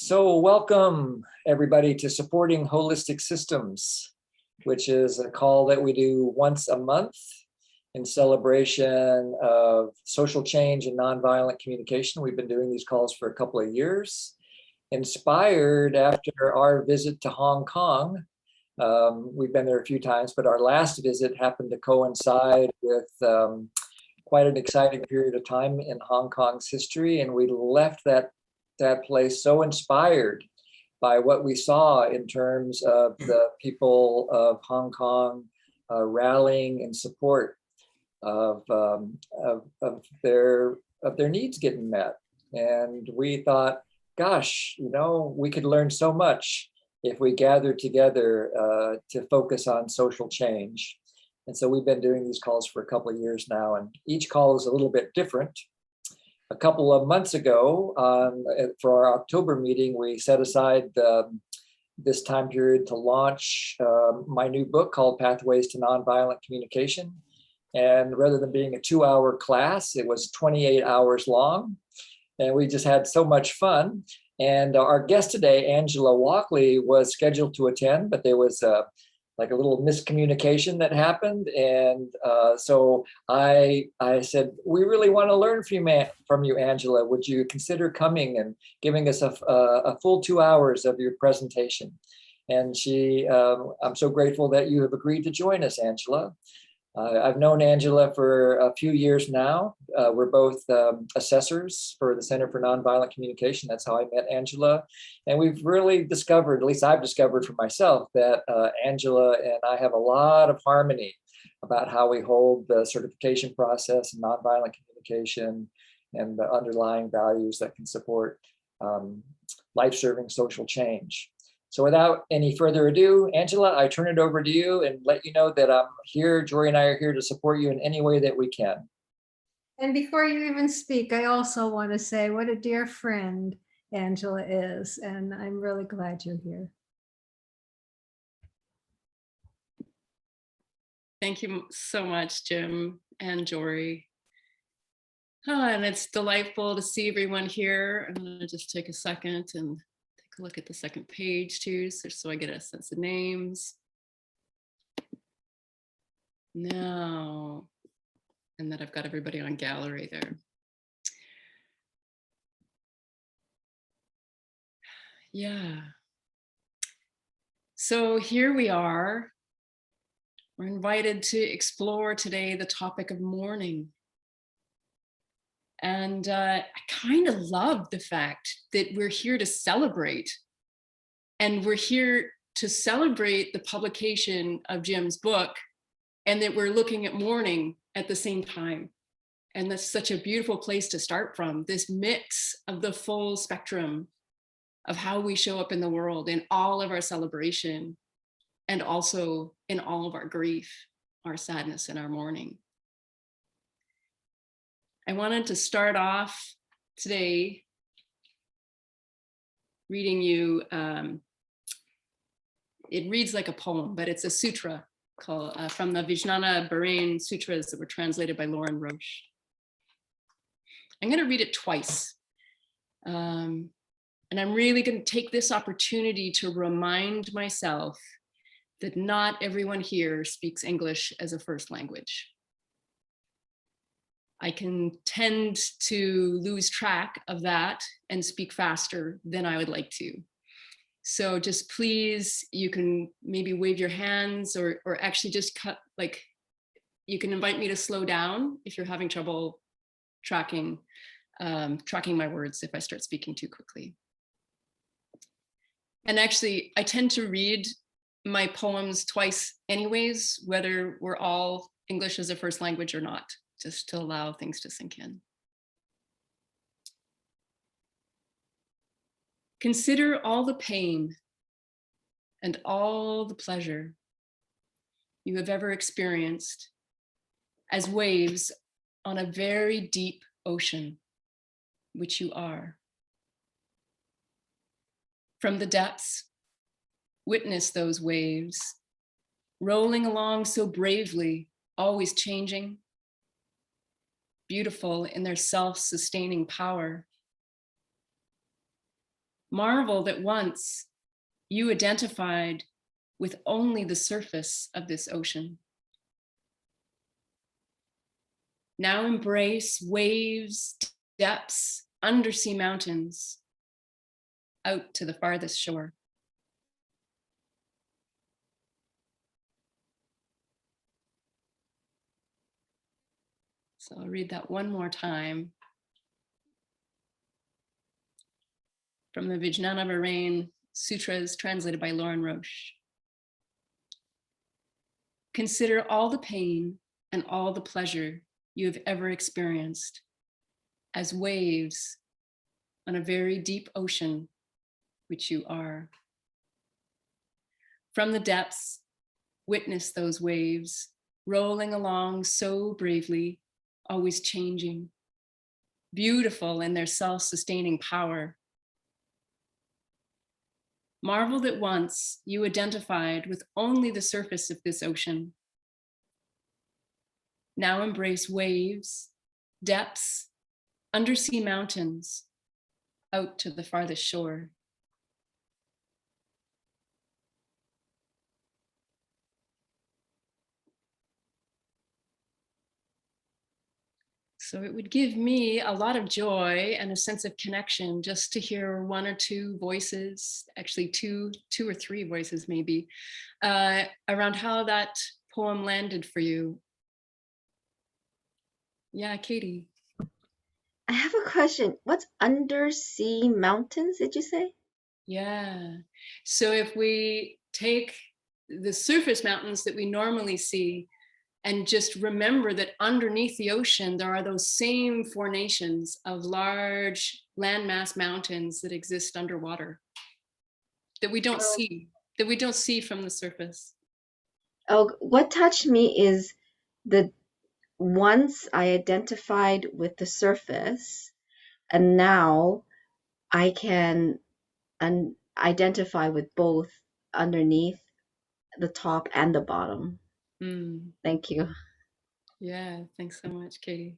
So welcome everybody to Supporting Holistic Systems, which is a call that we do once a month in celebration of social change and nonviolent communication. We've been doing these calls for a couple of years, inspired after our visit to Hong Kong. We've been there a few times, but our last visit happened to coincide with quite an exciting period of time in Hong Kong's history, and we left that place so inspired by what we saw in terms of the people of Hong Kong rallying in support of their needs getting met. And we thought, gosh, we could learn so much if we gathered together to focus on social change. And so we've been doing these calls for a couple of years now, and each call is a little bit different. A couple of months ago, for our October meeting, we set aside this time period to launch my new book called Pathways to Nonviolent Communication. And rather than being a 2-hour class, it was 28 hours long. And we just had so much fun. And our guest today, Angela Walkley, was scheduled to attend, but there was like a little miscommunication that happened. And so I said, we really want to learn from you, Angela. Would you consider coming and giving us a full 2 hours of your presentation? And I'm so grateful that you have agreed to join us, Angela. I've known Angela for a few years now. We're both assessors for the Center for Nonviolent Communication. That's how I met Angela. And we've really discovered, at least I've discovered for myself, that Angela and I have a lot of harmony about how we hold the certification process and nonviolent communication and the underlying values that can support life-serving social change. So without any further ado, Angela, I turn it over to you and let you know that I'm here. Jory and I are here to support you in any way that we can. And before you even speak, I also want to say what a dear friend Angela is, and I'm really glad you're here. Thank you so much, Jim and Jory. And it's delightful to see everyone here. I'm going to just take a second and take a look at the second page too, so I get a sense of names. Now, and that I've got everybody on gallery there. Yeah. So here we are. We're invited to explore today the topic of mourning. And I kind of love the fact that we're here to celebrate. And we're here to celebrate the publication of Jim's book, and that we're looking at mourning at the same time. And that's such a beautiful place to start from, this mix of the full spectrum of how we show up in the world in all of our celebration, and also in all of our grief, our sadness, and our mourning. I wanted to start off today reading you, it reads like a poem, but it's a sutra called, from the Vijnana Bharain Sutras that were translated by Lauren Roche. I'm going to read it twice. And I'm really going to take this opportunity to remind myself that not everyone here speaks English as a first language. I can tend to lose track of that and speak faster than I would like to. So just please, you can maybe wave your hands or actually just you can invite me to slow down if you're having trouble tracking my words if I start speaking too quickly. And actually, I tend to read my poems twice anyways, whether we're all English as a first language or not, just to allow things to sink in. Consider all the pain and all the pleasure you have ever experienced as waves on a very deep ocean, which you are. From the depths, witness those waves, rolling along so bravely, always changing, beautiful in their self-sustaining power. Marvel that once you identified with only the surface of this ocean. Now embrace waves, depths, undersea mountains, out to the farthest shore. So I'll read that one more time. From the Vijnana Sutras, translated by Lauren Roche. Consider all the pain and all the pleasure you have ever experienced as waves on a very deep ocean, which you are. From the depths, witness those waves rolling along so bravely, always changing, beautiful in their self-sustaining power. Marvel that once you identified with only the surface of this ocean. Now embrace waves, depths, undersea mountains, out to the farthest shore. So it would give me a lot of joy and a sense of connection just to hear one or two voices, actually two or three voices maybe, around how that poem landed for you. Yeah, Katie. I have a question. What's undersea mountains, did you say? Yeah. So if we take the surface mountains that we normally see and just remember that underneath the ocean, there are those same formations of large landmass mountains that exist underwater that we don't see from the surface. Oh, what touched me is the once I identified with the surface, and now I can identify with both underneath, the top, and the bottom. Mm. Thank you. Yeah, thanks so much, Katie.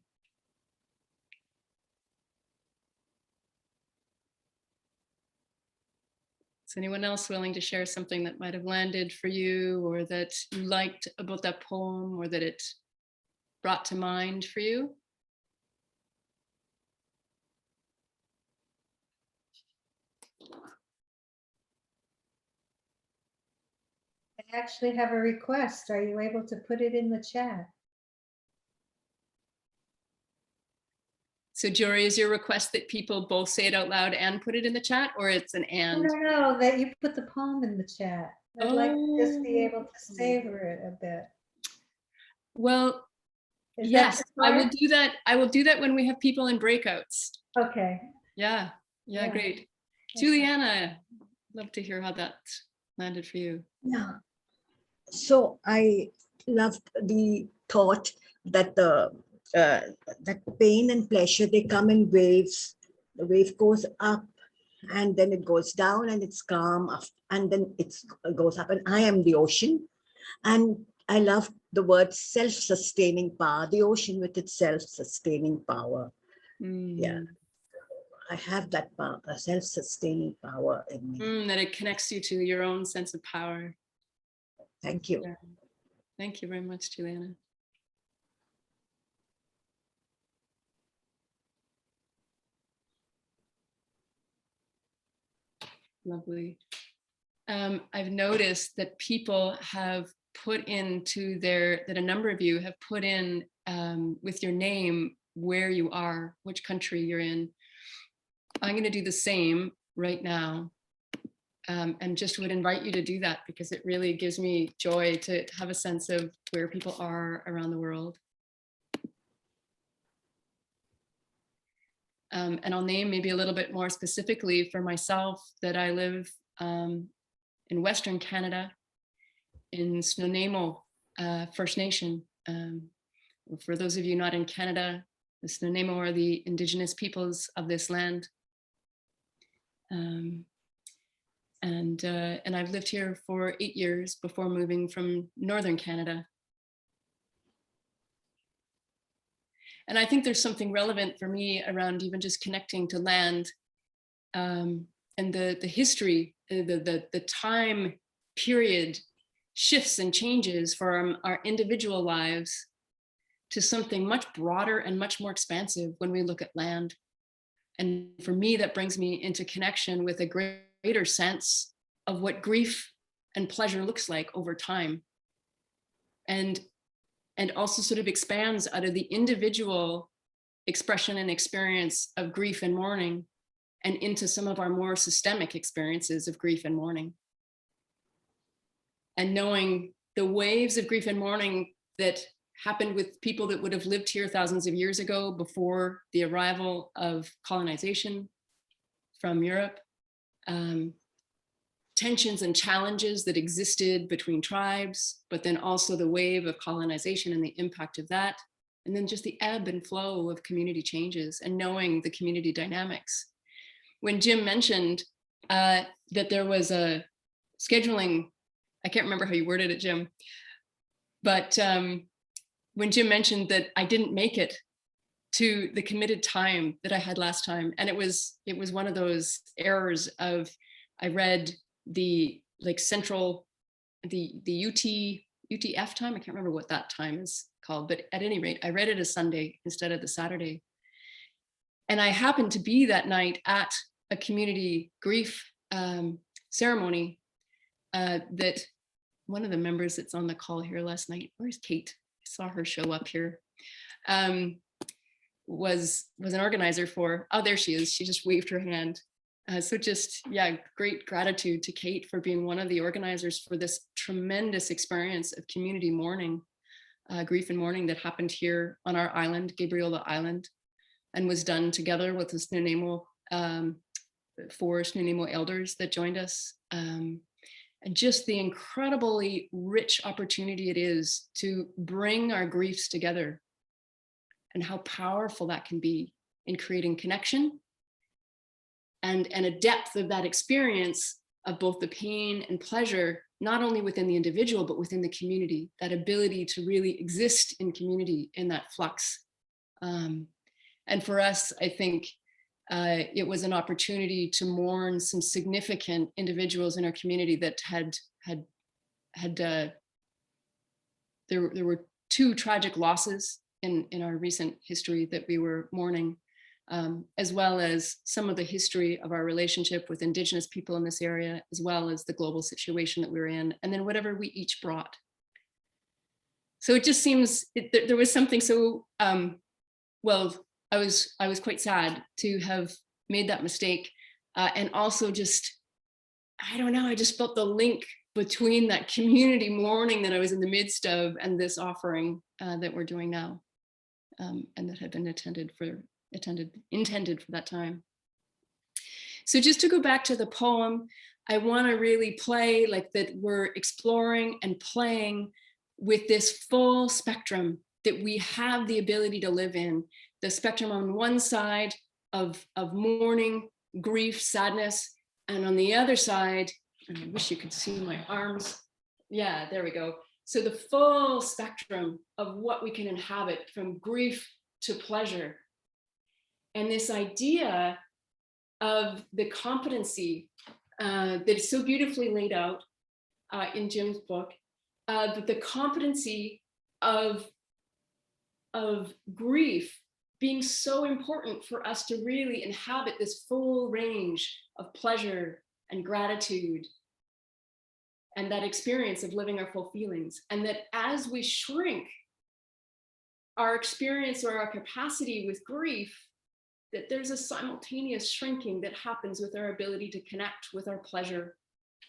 Is anyone else willing to share something that might have landed for you, or that you liked about that poem, or that it brought to mind for you? I actually have a request. Are you able to put it in the chat? So Jory, is your request that people both say it out loud and put it in the chat, or it's an and? No, that you put the poem in the chat. I'd like to just be able to savor it a bit. Well, Is yes, that I will do that. I will do that when we have people in breakouts. Okay. Yeah, great. Okay. Juliana, love to hear how that landed for you. Yeah. So I loved the thought that that pain and pleasure, they come in waves. The wave goes up and then it goes down and it's calm, and then it goes up, and I am the ocean. And I love the word self-sustaining power, the ocean with its self-sustaining power. Yeah, I have that power, a self-sustaining power in me. That it connects you to your own sense of power. Thank you. Yeah. Thank you very much, Juliana. Lovely. I've noticed that people have put into that a number of you have put in with your name where you are, which country you're in. I'm going to do the same right now, and just would invite you to do that, because it really gives me joy to have a sense of where people are around the world. And I'll name maybe a little bit more specifically for myself that I live in Western Canada, in Snuneymuxw First Nation. For those of you not in Canada, the Snuneymuxw are the Indigenous peoples of this land. And I've lived here for 8 years before moving from Northern Canada. And I think there's something relevant for me around even just connecting to land. the history, the time period shifts and changes for our individual lives to something much broader and much more expansive when we look at land. And for me, that brings me into connection with a greater sense of what grief and pleasure looks like over time. And also sort of expands out of the individual expression and experience of grief and mourning and into some of our more systemic experiences of grief and mourning. And knowing the waves of grief and mourning that happened with people that would have lived here thousands of years ago before the arrival of colonization from Europe, tensions and challenges that existed between tribes, but then also the wave of colonization and the impact of that, and then just the ebb and flow of community changes and knowing the community dynamics. When Jim mentioned that there was a scheduling, I can't remember how you worded it, Jim, but when Jim mentioned that I didn't make it to the committed time that I had last time, and it was one of those errors of, I read the central, the UTF time, I can't remember what that time is called, but at any rate, I read it as Sunday instead of the Saturday. And I happened to be that night at a community grief ceremony that one of the members that's on the call here last night, where's Kate? I saw her show up here, was an organizer for, oh, there she is. She just waved her hand. So just, yeah, great gratitude to Kate for being one of the organizers for this tremendous experience of community mourning, grief and mourning that happened here on our island, Gabriola Island, and was done together with the Snuneymuxw, 4 Snuneymuxw elders that joined us. And just the incredibly rich opportunity it is to bring our griefs together and how powerful that can be in creating connection and a depth of that experience of both the pain and pleasure, not only within the individual, but within the community, that ability to really exist in community in that flux. And for us, I think it was an opportunity to mourn some significant individuals in our community that there were 2 tragic losses in our recent history that we were mourning, as well as some of the history of our relationship with Indigenous people in this area, as well as the global situation that we were in, and then whatever we each brought. So it just seems there was something so, well, I was quite sad to have made that mistake. And also just, I don't know, I just felt the link between that community mourning that I was in the midst of and this offering that we're doing now, and that had been intended for that time. So just to go back to the poem, I want to really play like that we're exploring and playing with this full spectrum that we have the ability to live in. The spectrum on one side of mourning, grief, sadness, and on the other side, and I wish you could see my arms. Yeah, there we go. So the full spectrum of what we can inhabit from grief to pleasure. And this idea of the competency that is so beautifully laid out in Jim's book, but the competency of grief being so important for us to really inhabit this full range of pleasure and gratitude and that experience of living our full feelings. And that as we shrink our experience or our capacity with grief, that there's a simultaneous shrinking that happens with our ability to connect with our pleasure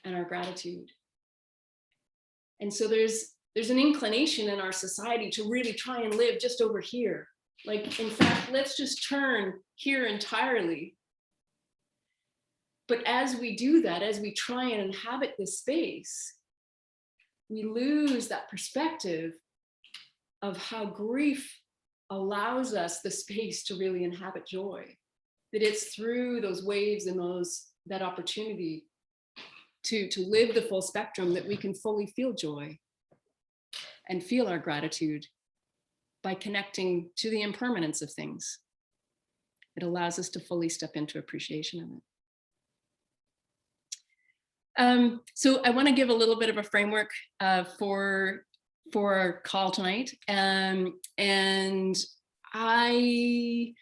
and our gratitude. And so there's an inclination in our society to really try and live just over here. Like, in fact, let's just turn here entirely. But as we do that, as we try and inhabit this space, we lose that perspective of how grief allows us the space to really inhabit joy. That it's through those waves and that opportunity to live the full spectrum that we can fully feel joy and feel our gratitude by connecting to the impermanence of things. It allows us to fully step into appreciation of it. So I want to give a little bit of a framework for our call tonight, and I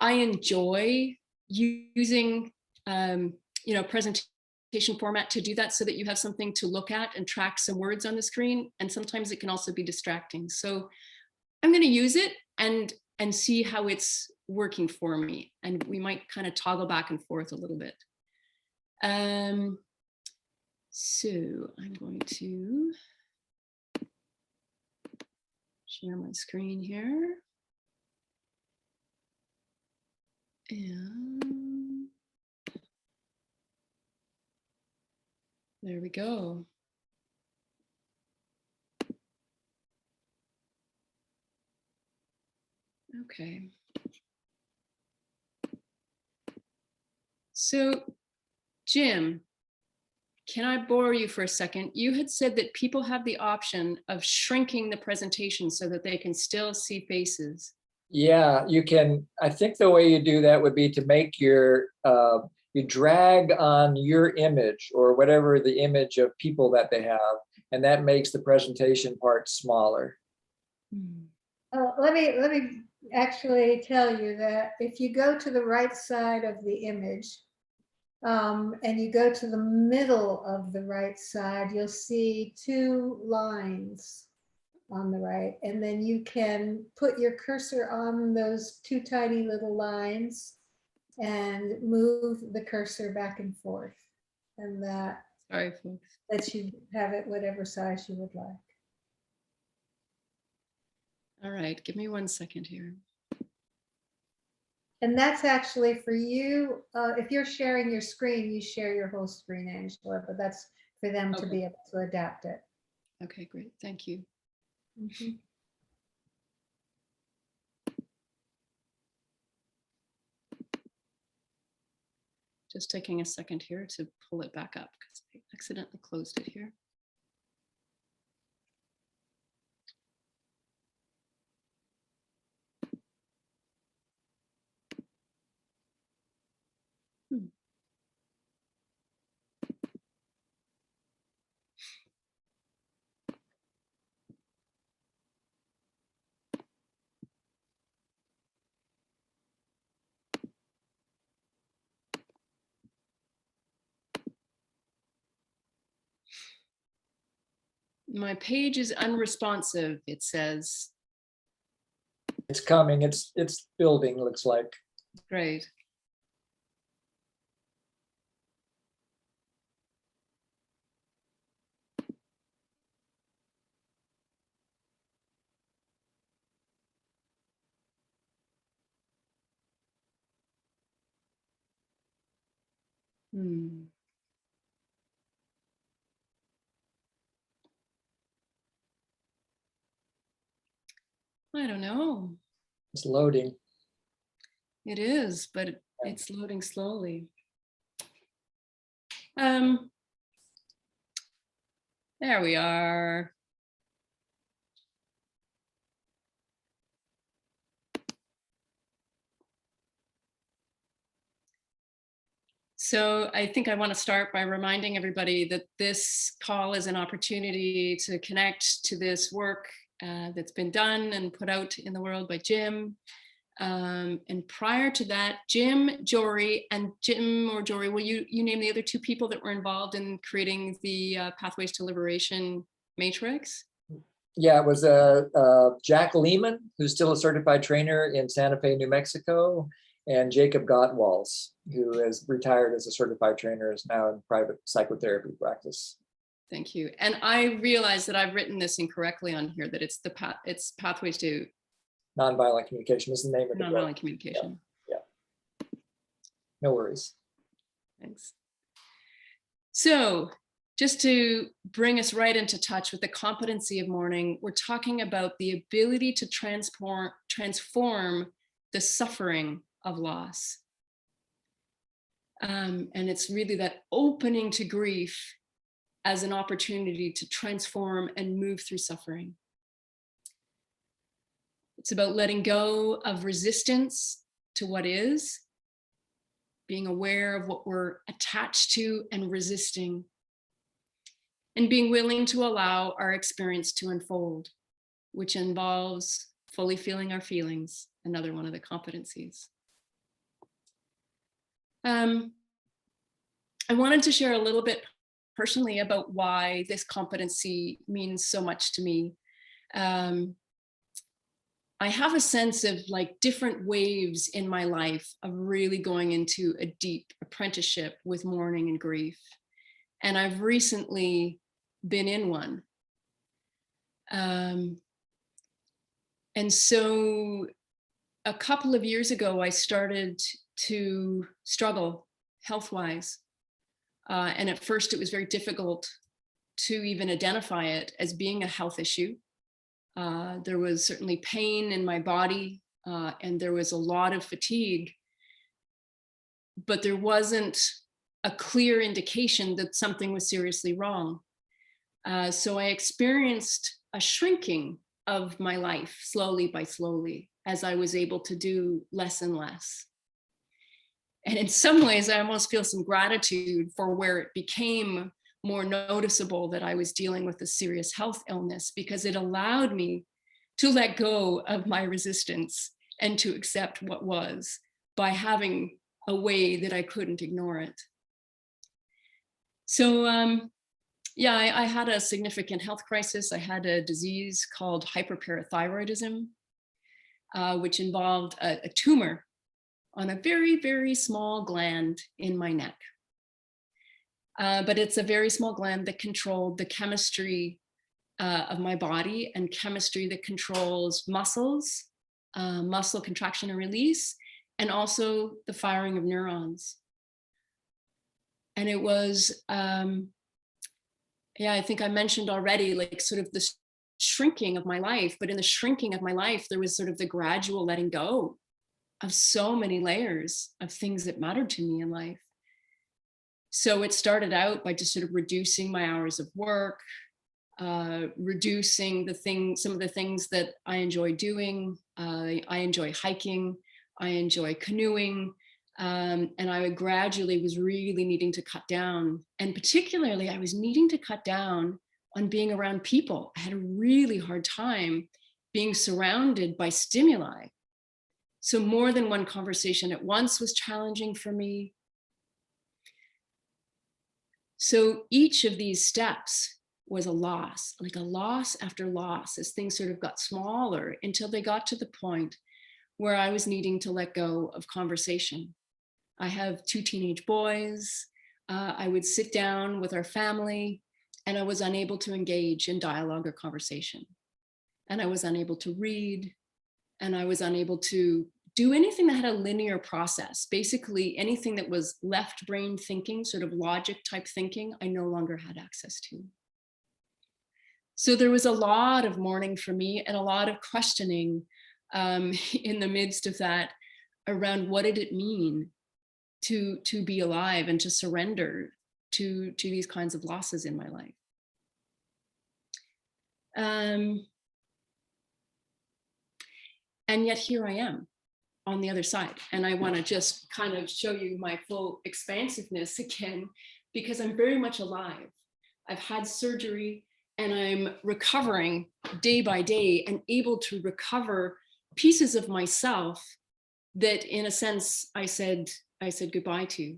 enjoy using presentation format to do that, so that you have something to look at and track some words on the screen. And sometimes it can also be distracting. So I'm going to use it and see how it's working for me, and we might kind of toggle back and forth a little bit. So I'm going to share my screen here. And there we go. Okay. So, Jim, can I borrow you for a second? You had said that people have the option of shrinking the presentation so that they can still see faces. Yeah, you can. I think the way you do that would be to make your, you drag on your image or whatever the image of people that they have, and that makes the presentation part smaller. Let me actually tell you that if you go to the right side of the image, and you go to the middle of the right side, you'll see two lines on the right, and then you can put your cursor on those two tiny little lines and move the cursor back and forth, and that Sorry, folks. lets you have it whatever size you would like. All right, give me 1 second here. And that's actually for you. If you're sharing your screen, you share your whole screen, Angela, but that's for them to be able to adapt it. Okay, great. Thank you. Mhm. Just taking a second here to pull it back up because I accidentally closed it here. My page is unresponsive, it says. It's coming. It's building. Looks like. Great. I don't know. It's loading. It is, but it's loading slowly. There we are. So I think I want to start by reminding everybody that this call is an opportunity to connect to this work that's been done and put out in the world by Jim. And prior to that, Jim, Jory, and Jim or Jory, will you name the other two people that were involved in creating the Pathways to Liberation matrix? Yeah, it was Jack Lehman, who's still a certified trainer in Santa Fe, New Mexico, and Jacob Gottwals, who has retired as a certified trainer, is now in private psychotherapy practice. Thank you. And I realize that I've written this incorrectly on here, that it's Pathways to Nonviolent Communication is the name of the book. Nonviolent Communication. Yeah. No worries. Thanks. So just to bring us right into touch with the competency of mourning, we're talking about the ability to transform the suffering of loss. And it's really that opening to grief as an opportunity to transform and move through suffering. It's about letting go of resistance to what is being aware of what we're attached to and resisting, and being willing to allow our experience to unfold, which involves fully feeling our feelings, another one of the competencies. I wanted to share a little bit personally about why this competency means so much to me. I have a sense of like different waves in my life of really going into a deep apprenticeship with mourning and grief. And I've recently been in one. And so a couple of years ago, I started to struggle health-wise. And at first it was very difficult to even identify it as being a health issue. There was certainly pain in my body, and there was a lot of fatigue, but there wasn't a clear indication that something was seriously wrong. So I experienced a shrinking of my life slowly by slowly as I was able to do less and less. And in some ways, I almost feel some gratitude for where it became more noticeable that I was dealing with a serious health illness, because it allowed me to let go of my resistance and to accept what was by having a way that I couldn't ignore it. So yeah, I had a significant health crisis. I had a disease called hyperparathyroidism, which involved a tumor on a very, very small gland in my neck. But it's a very small gland that controlled the chemistry of my body and chemistry that controls muscles, muscle contraction and release, and also the firing of neurons. And it was, yeah, I think I mentioned already, like sort of the shrinking of my life, but in the shrinking of my life, there was sort of the gradual letting go of so many layers of things that mattered to me in life. So it started out by just sort of reducing my hours of work, reducing some of the things that I enjoy doing. I enjoy hiking, I enjoy canoeing, and I gradually was really needing to cut down. And particularly, I was needing to cut down on being around people. I had a really hard time being surrounded by stimuli. So more than one conversation at once was challenging for me. So each of these steps was a loss, like a loss after loss, as things sort of got smaller until they got to the point where I was needing to let go of conversation. I have 2 teenage boys. I would sit down with our family and I was unable to engage in dialogue or conversation. And I was unable to read, and I was unable to do anything that had a linear process. Basically, anything that was left brain thinking, sort of logic type thinking, I no longer had access to. So there was a lot of mourning for me and a lot of questioning in the midst of that around what did it mean to be alive and to surrender to these kinds of losses in my life. And yet here I am on the other side. And I want to just kind of show you my full expansiveness again, because I'm very much alive. I've had surgery and I'm recovering day by day and able to recover pieces of myself that in a sense I said goodbye to.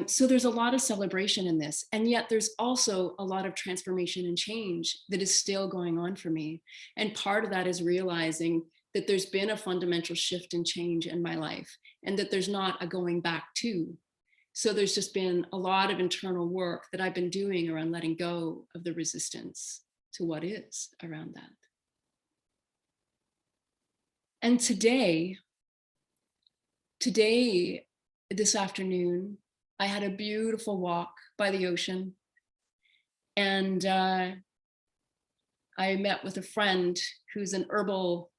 So there's a lot of celebration in this, and yet there's also a lot of transformation and change that is still going on for me. And part of that is realizing that there's been a fundamental shift and change in my life, and that there's not a going back to. So there's just been a lot of internal work that I've been doing around letting go of the resistance to what is around that. And today, this afternoon, I had a beautiful walk by the ocean, and I met with a friend who's an herbal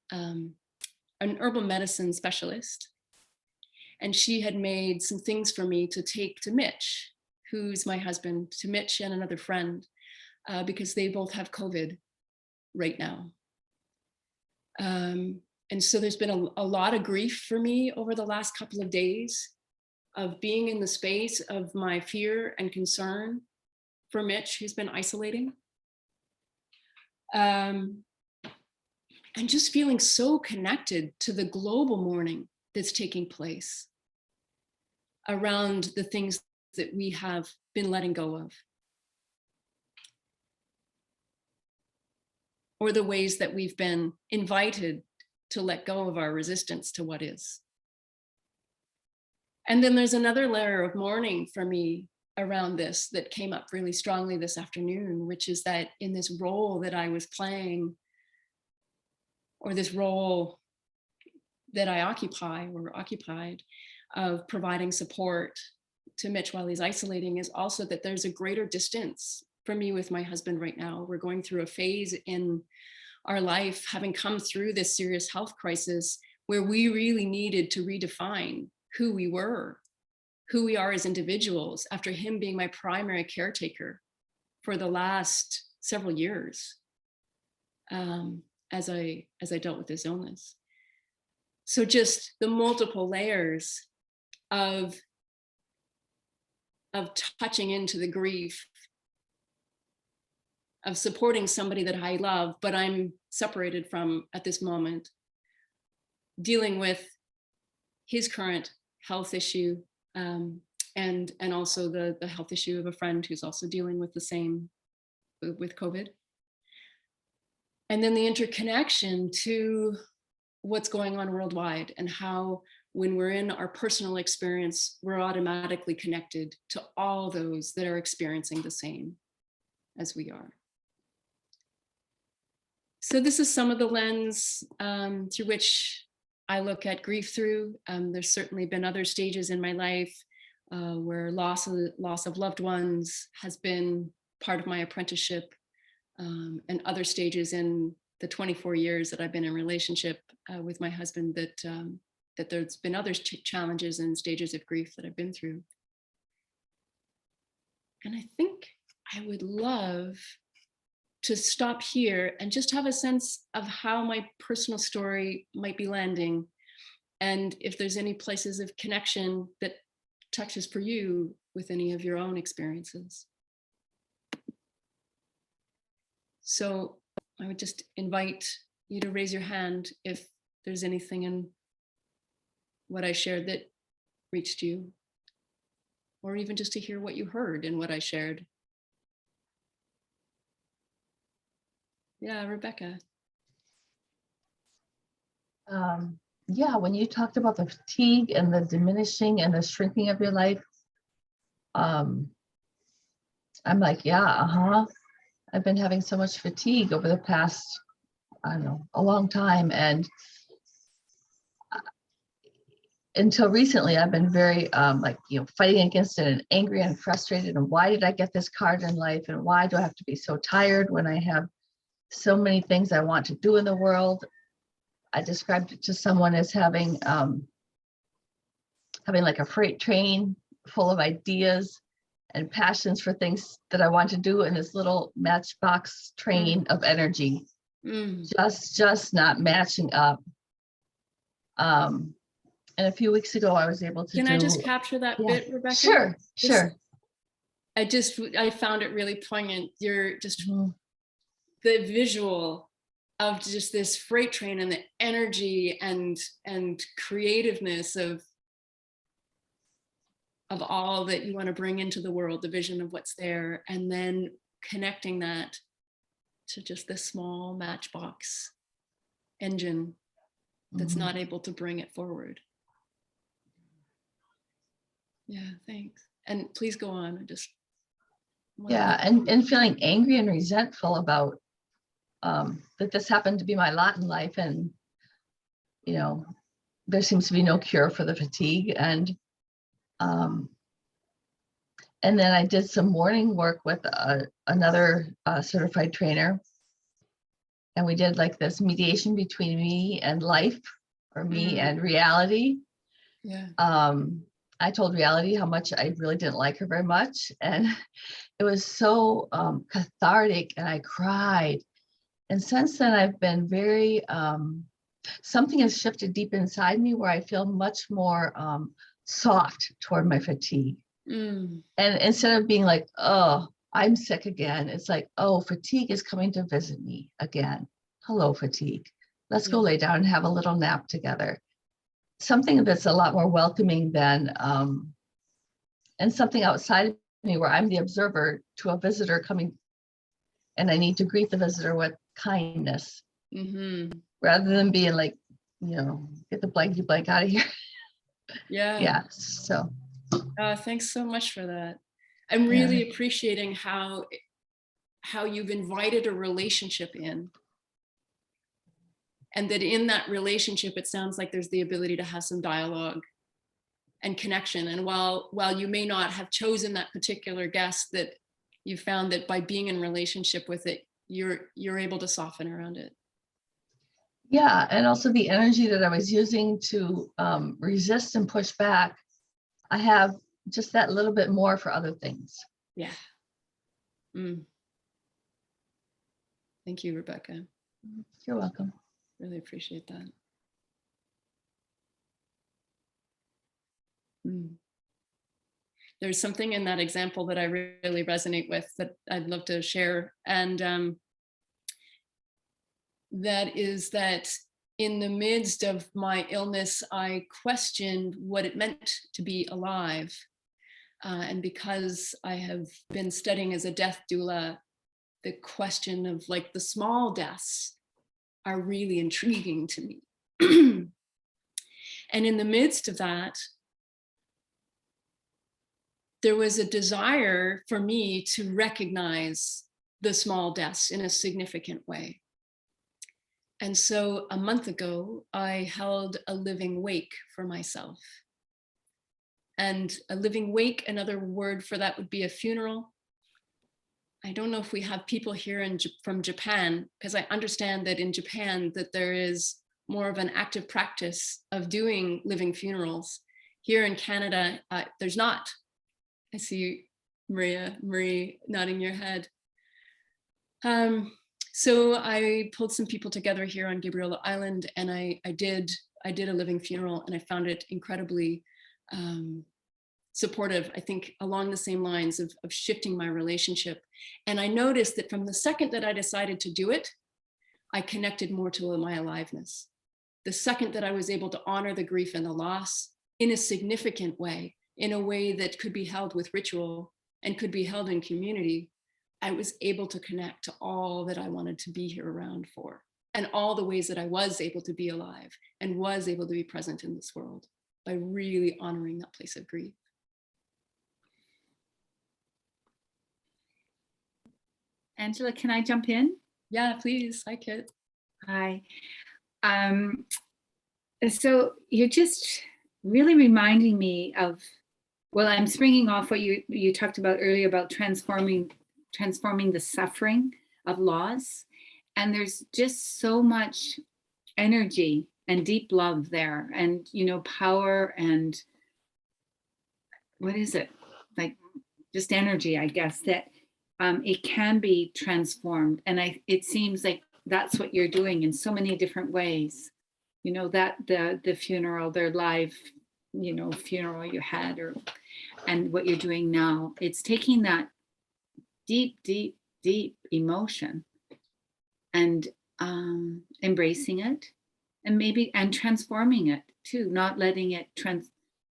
medicine specialist, and she had made some things for me to take to Mitch, who's my husband, to Mitch and another friend, because they both have COVID right now. And so there's been a lot of grief for me over the last couple of days. of being in the space of my fear and concern for Mitch, who's been isolating. And just feeling so connected to the global mourning that's taking place around the things that we have been letting go of, or the ways that we've been invited to let go of our resistance to what is. And then there's another layer of mourning for me around this that came up really strongly this afternoon, which is that in this role that I was playing, or this role that I occupy or occupied of providing support to Mitch while he's isolating, is also that there's a greater distance for me with my husband right now. We're going through a phase in our life, having come through this serious health crisis, where we really needed to redefine who we were, who we are as individuals, after him being my primary caretaker for the last several years, as I dealt with his illness. So just the multiple layers of touching into the grief, of supporting somebody that I love, but I'm separated from at this moment, dealing with his current health issue, and also the health issue of a friend who's also dealing with the same, with COVID. And then the interconnection to what's going on worldwide, and how when we're in our personal experience, we're automatically connected to all those that are experiencing the same as we are. So this is some of the lens through which I look at grief through. There's certainly been other stages in my life where loss of loved ones has been part of my apprenticeship, and other stages in the 24 years that I've been in relationship with my husband, that there's been other challenges and stages of grief that I've been through. And I think I would love to stop here and just have a sense of how my personal story might be landing, and if there's any places of connection that touches for you with any of your own experiences. So I would just invite you to raise your hand if there's anything in what I shared that reached you, or even just to hear what you heard in what I shared. Yeah, Rebecca. Yeah, when you talked about the fatigue and the diminishing and the shrinking of your life, I'm like, yeah, I've been having so much fatigue over the past, I don't know, a long time. And until recently, I've been very fighting against it and angry and frustrated. And why did I get this card in life? And why do I have to be so tired when I have so many things I want to do in the world? I described it to someone as having like a freight train full of ideas and passions for things that I want to do, in this little matchbox train of energy, just not matching up. And a few weeks ago, I was able to I just capture that bit, Rebecca? Sure. I found it really poignant. You're just the visual of just this freight train and the energy and creativeness of all that you want to bring into the world, the vision of what's there, and then connecting that to just this small matchbox engine that's not able to bring it forward. Yeah, thanks. And please go on. And feeling angry and resentful about that this happened to be my lot in life, and there seems to be no cure for the fatigue. And then I did some morning work with another certified trainer, and we did like this mediation between me and life, or me and reality. Yeah. I told reality how much I really didn't like her very much, and it was so cathartic, and I cried. And since then, I've been very, something has shifted deep inside me where I feel much more soft toward my fatigue. Mm. And instead of being like, oh, I'm sick again, it's like, oh, fatigue is coming to visit me again. Hello, fatigue. Let's go lay down and have a little nap together. Something that's a lot more welcoming than, and something outside of me where I'm the observer to a visitor coming, and I need to greet the visitor with kindness, rather than being like, get the blanky blank out of here. Yeah. So. Thanks so much for that. I'm really appreciating how you've invited a relationship in. And that in that relationship, it sounds like there's the ability to have some dialogue and connection. And while you may not have chosen that particular guest, that you found that by being in relationship with it, you're able to soften around it. Yeah, and also the energy that I was using to resist and push back, I have just that little bit more for other things. Yeah. Thank you, Rebecca. You're welcome. Really appreciate that. There's something in that example that I really resonate with that I'd love to share. And that is that in the midst of my illness, I questioned what it meant to be alive. And because I have been studying as a death doula, the question of like the small deaths are really intriguing to me. And in the midst of that, there was a desire for me to recognize the small deaths in a significant way. And so a month ago, I held a living wake for myself. And a living wake, another word for that would be a funeral. I don't know if we have people here from Japan, because I understand that in Japan that there is more of an active practice of doing living funerals. Here in Canada, there's not. I see Marie nodding your head. So I pulled some people together here on Gabriela Island, and I did a living funeral, and I found it incredibly supportive, I think along the same lines of shifting my relationship. And I noticed that from the second that I decided to do it, I connected more to my aliveness. The second that I was able to honor the grief and the loss in a significant way, in a way that could be held with ritual and could be held in community, I was able to connect to all that I wanted to be here around for, and all the ways that I was able to be alive and was able to be present in this world by really honoring that place of grief. Angela, can I jump in? Yeah, please. Hi, Kit. Hi. So you're just really reminding me of, well, I'm springing off what you talked about earlier about transforming the suffering of loss. And there's just so much energy and deep love there, and, power, and what is it? Like just energy, I guess, that it can be transformed. And it seems like that's what you're doing in so many different ways. That the funeral, their live, funeral you had, and what you're doing now, it's taking that deep, deep, deep emotion and embracing it, and transforming it too, not letting it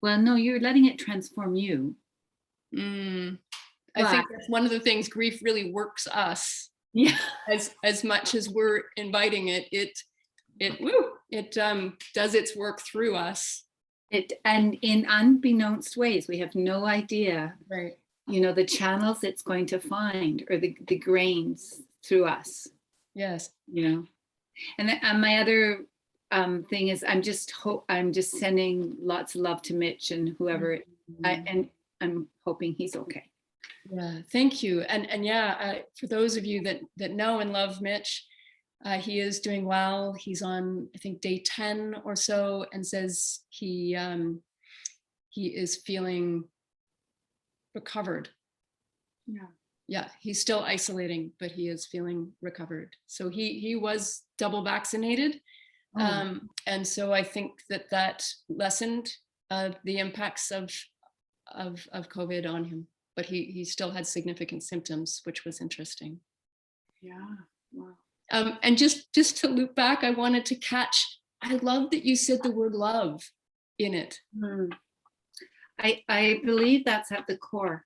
you're letting it transform you. I think that's one of the things grief really works us. Yeah. As much as we're inviting it, it does its work through us. And in unbeknownst ways, we have no idea, right? The channels it's going to find, or the grains through us. Yes. And my other thing is, I'm just sending lots of love to Mitch and whoever, and I'm hoping he's okay. Yeah, thank you. And yeah, for those of you that know and love Mitch, he is doing well. He's on, I think, day 10 or so, and says he is feeling recovered. Yeah, he's still isolating, but he is feeling recovered. So he was double vaccinated. And so I think that lessened the impacts of COVID on him, but he still had significant symptoms, which was interesting. Yeah. Wow. And just to loop back, I wanted to catch, I love that you said the word love in it. I believe that's at the core,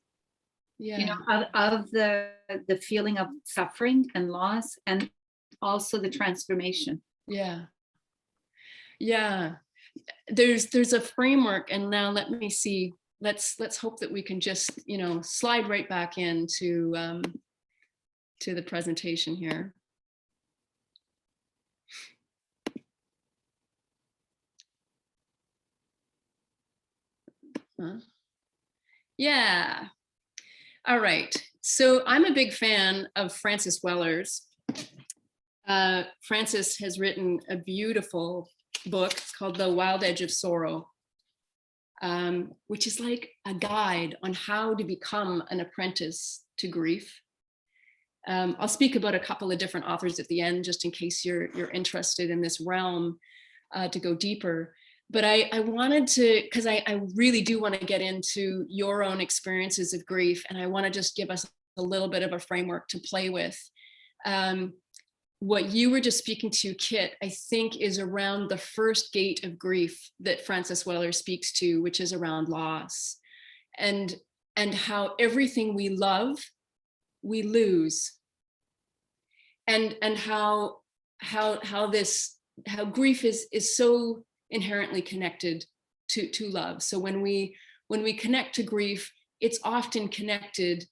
Yeah. you know, of the feeling of suffering and loss, and also the transformation. Yeah. Yeah. There's a framework, and now let me see. Let's hope that we can just, you know, slide right back into to the presentation here. Yeah. All right. So I'm a big fan of Frances Weller's. Frances has written a beautiful book called The Wild Edge of Sorrow, which is like a guide on how to become an apprentice to grief. I'll speak about a couple of different authors at the end, just in case you're interested in this realm to go deeper. But I wanted to, because I really do want to get into your own experiences of grief, and I want to just give us a little bit of a framework to play with. What you were just speaking to, Kit, I think is around the first gate of grief that Frances Weller speaks to, which is around loss, and how everything we love, we lose, and how grief is so inherently connected to love. So when we connect to grief, it's often connected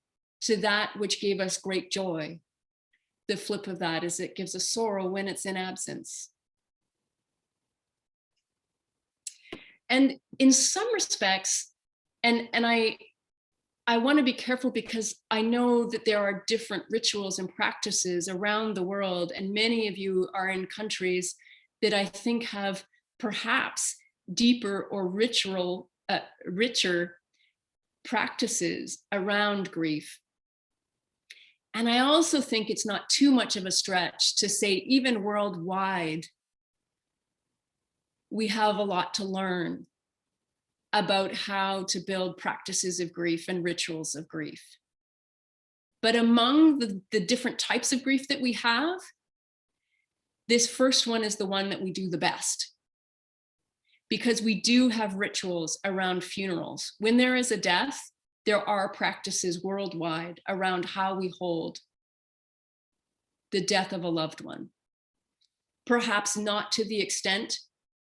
to that which gave us great joy. The flip of that is it gives us sorrow when it's in absence. And in some respects, and I want to be careful, because I know that there are different rituals and practices around the world, and many of you are in countries that I think have perhaps deeper or richer practices around grief. And I also think it's not too much of a stretch to say, even worldwide, we have a lot to learn about how to build practices of grief and rituals of grief. But among the different types of grief that we have, this first one is the one that we do the best, because we do have rituals around funerals. When there is a death, there are practices worldwide around how we hold the death of a loved one. Perhaps not to the extent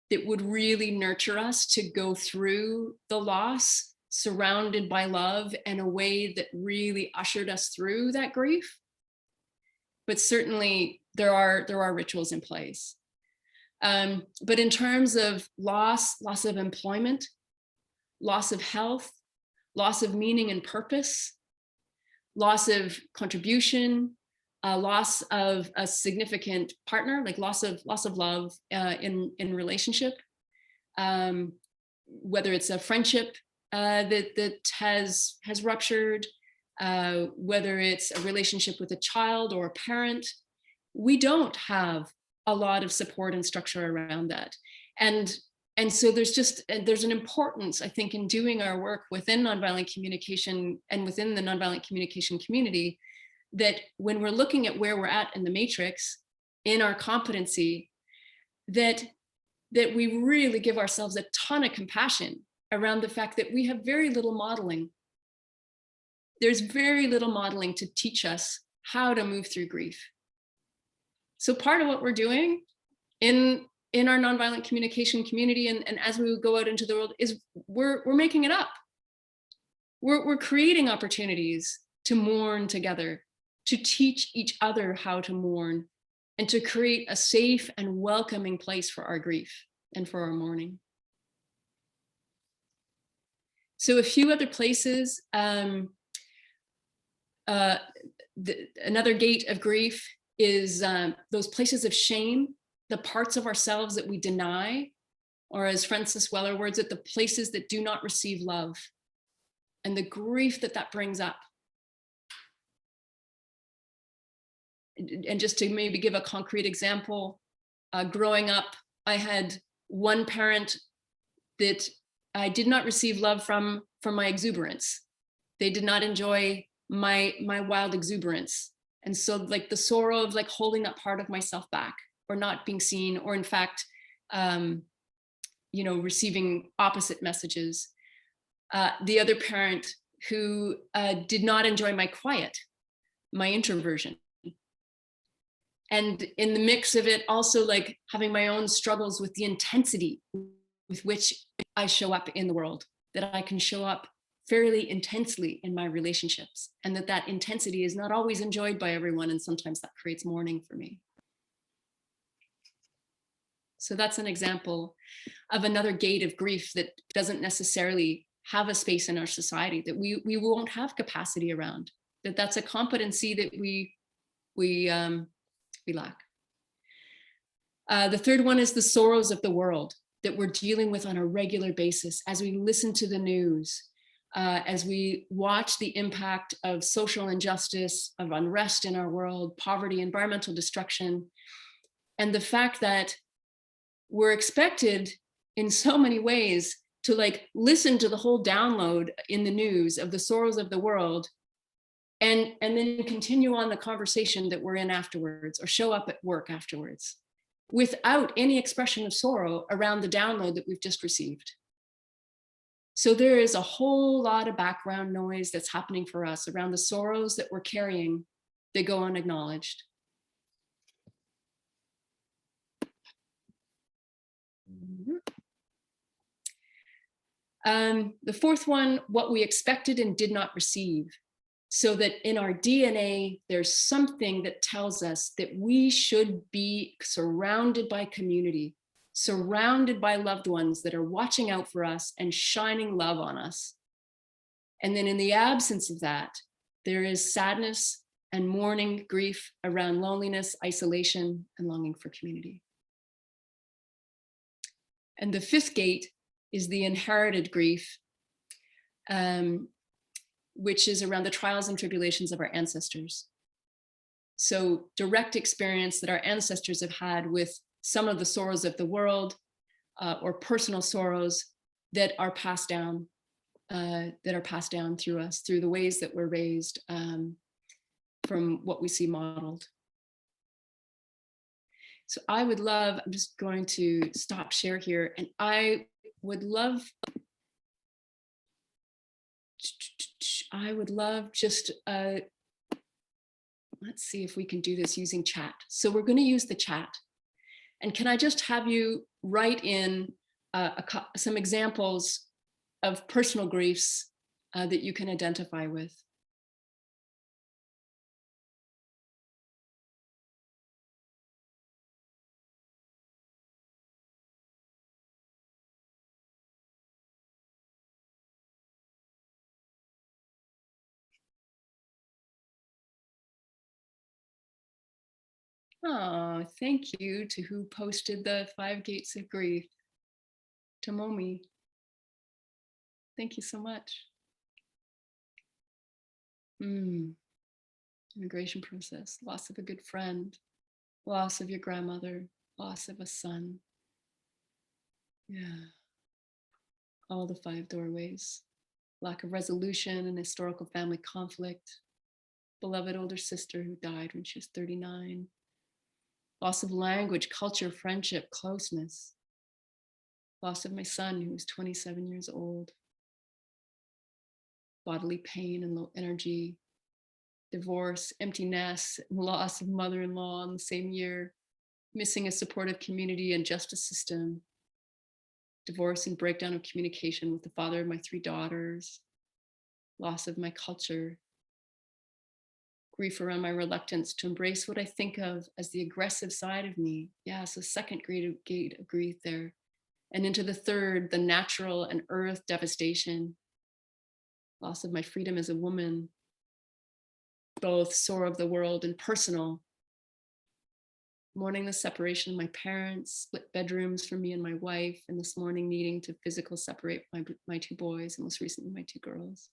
that would really nurture us to go through the loss, surrounded by love in a way that really ushered us through that grief. But certainly there are rituals in place. But in terms of loss of employment, loss of health, loss of meaning and purpose, loss of contribution, loss of a significant partner, like loss of love in relationship, whether it's a friendship that has ruptured, whether it's a relationship with a child or a parent, we don't have a lot of support and structure around that. And so there's an importance, I think, in doing our work within nonviolent communication and within the nonviolent communication community, that when we're looking at where we're at in the matrix, in our competency, that we really give ourselves a ton of compassion around the fact that we have very little modeling. There's very little modeling to teach us how to move through grief. So part of what we're doing in our nonviolent communication community, and as we go out into the world, is we're making it up. We're creating opportunities to mourn together, to teach each other how to mourn, and to create a safe and welcoming place for our grief and for our mourning. So a few other places, another gate of grief is those places of shame, the parts of ourselves that we deny, or as Frances Weller words it, the places that do not receive love, and the grief that brings up. And just to maybe give a concrete example, growing up, I had one parent that I did not receive love from my exuberance. They did not enjoy my wild exuberance. And so like the sorrow of like holding that part of myself back, or not being seen, or in fact, receiving opposite messages. The other parent who did not enjoy my quiet, my introversion. And in the mix of it, also like having my own struggles with the intensity with which I show up in the world, that I can show up fairly intensely in my relationships, and that intensity is not always enjoyed by everyone. And sometimes that creates mourning for me. So that's an example of another gate of grief that doesn't necessarily have a space in our society, that we won't have capacity around, that's a competency that we lack. The third one is the sorrows of the world that we're dealing with on a regular basis as we listen to the news, as we watch the impact of social injustice, of unrest in our world, poverty, environmental destruction, and the fact that we're expected in so many ways to like listen to the whole download in the news of the sorrows of the world, and then continue on the conversation that we're in afterwards, or show up at work afterwards without any expression of sorrow around the download that we've just received. So there is a whole lot of background noise that's happening for us around the sorrows that we're carrying that go unacknowledged. The fourth one, what we expected and did not receive. So that in our DNA, there's something that tells us that we should be surrounded by community, surrounded by loved ones that are watching out for us and shining love on us. And then in the absence of that, there is sadness and mourning, grief around loneliness, isolation, and longing for community. And the fifth gate is the inherited grief, which is around the trials and tribulations of our ancestors. So direct experience that our ancestors have had with some of the sorrows of the world, or personal sorrows that are passed down through us, through the ways that we're raised, from what we see modeled. So I would love, I'm just going to stop share here, and I would love just, let's see if we can do this using chat. So we're going to use the chat. And can I just have you write in some examples of personal griefs that you can identify with? Oh, thank you to who posted the 5 gates of grief. To Momi. Thank you so much. Immigration process, loss of a good friend, loss of your grandmother, loss of a son. Yeah. All the 5 doorways. Lack of resolution and historical family conflict. Beloved older sister who died when she was 39. Loss of language, culture, friendship, closeness. Loss of my son who was 27 years old. Bodily pain and low energy. Divorce, empty nest, and loss of mother-in-law in the same year. Missing a supportive community and justice system. Divorce and breakdown of communication with the father of my 3 daughters. Loss of my culture. Grief around my reluctance to embrace what I think of as the aggressive side of me. Yeah, so second gate of grief there. And into the third, the natural and earth devastation. Loss of my freedom as a woman. Both sorrow of the world and personal. Mourning the separation of my parents, split bedrooms for me and my wife, and this morning needing to physically separate my 2 boys, and most recently my 2 girls.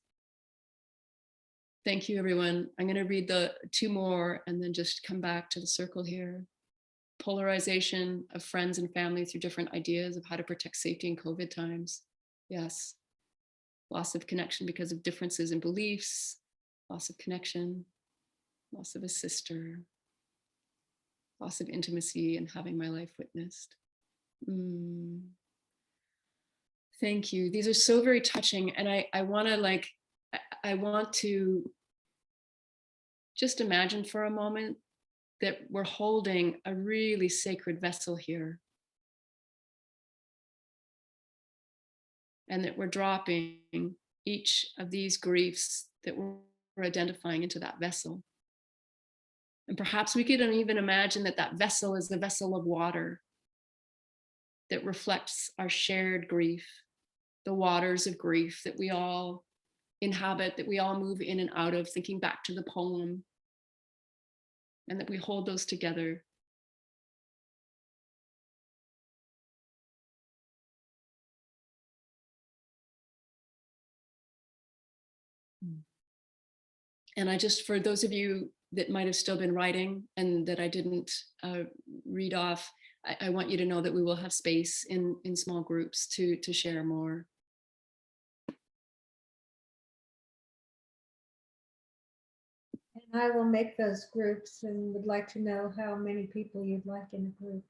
Thank you, everyone. I'm going to read the 2 more and then just come back to the circle here. Polarization of friends and family through different ideas of how to protect safety in COVID times. Yes. Loss of connection because of differences in beliefs, loss of connection, loss of a sister, loss of intimacy and having my life witnessed. Thank you. These are so very touching. And I want to I want to just imagine for a moment that we're holding a really sacred vessel here. And that we're dropping each of these griefs that we're identifying into that vessel. And perhaps we could even imagine that that vessel is the vessel of water that reflects our shared grief, the waters of grief that we all inhabit, that we all move in and out of, thinking back to the poem, and that we hold those together. And I just, for those of you that might have still been writing and that I didn't read off, I want you to know that we will have space in small groups to share more. And I will make those groups and would like to know how many people you'd like in a group.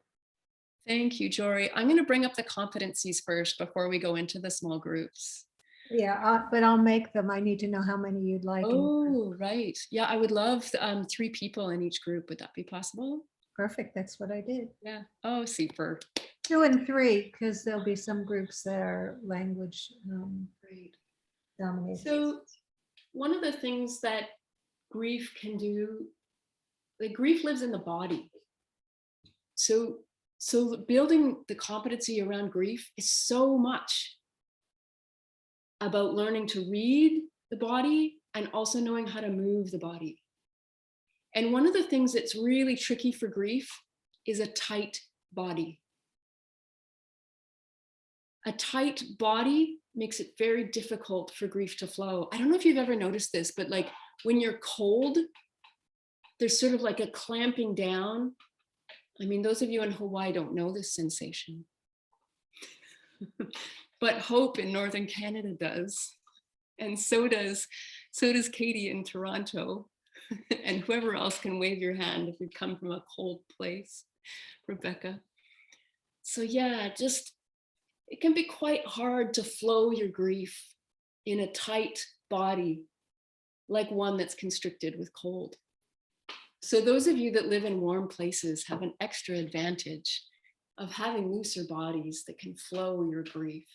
Thank you, Jory. I'm going to bring up the competencies first before we go into the small groups. Yeah, but I'll make them. I need to know how many you'd like. Oh, right. Yeah, I would love 3 people in each group. Would that be possible? Perfect. That's what I did. Yeah. Oh, super. 2 and 3, because there'll be some groups that are language Great. dominated. So one of the things that grief can do, like grief lives in the body. So building the competency around grief is so much about learning to read the body and also knowing how to move the body. And one of the things that's really tricky for grief is a tight body. A tight body makes it very difficult for grief to flow. I don't know if you've ever noticed this, but like when you're cold, there's sort of like a clamping down. I mean, those of you in Hawaii don't know this sensation. But Hope in Northern Canada does. And so does Katie in Toronto. And whoever else can wave your hand if you come from a cold place, Rebecca. So yeah, just, it can be quite hard to flow your grief in a tight body, like one that's constricted with cold. So those of you that live in warm places have an extra advantage of having looser bodies that can flow your grief.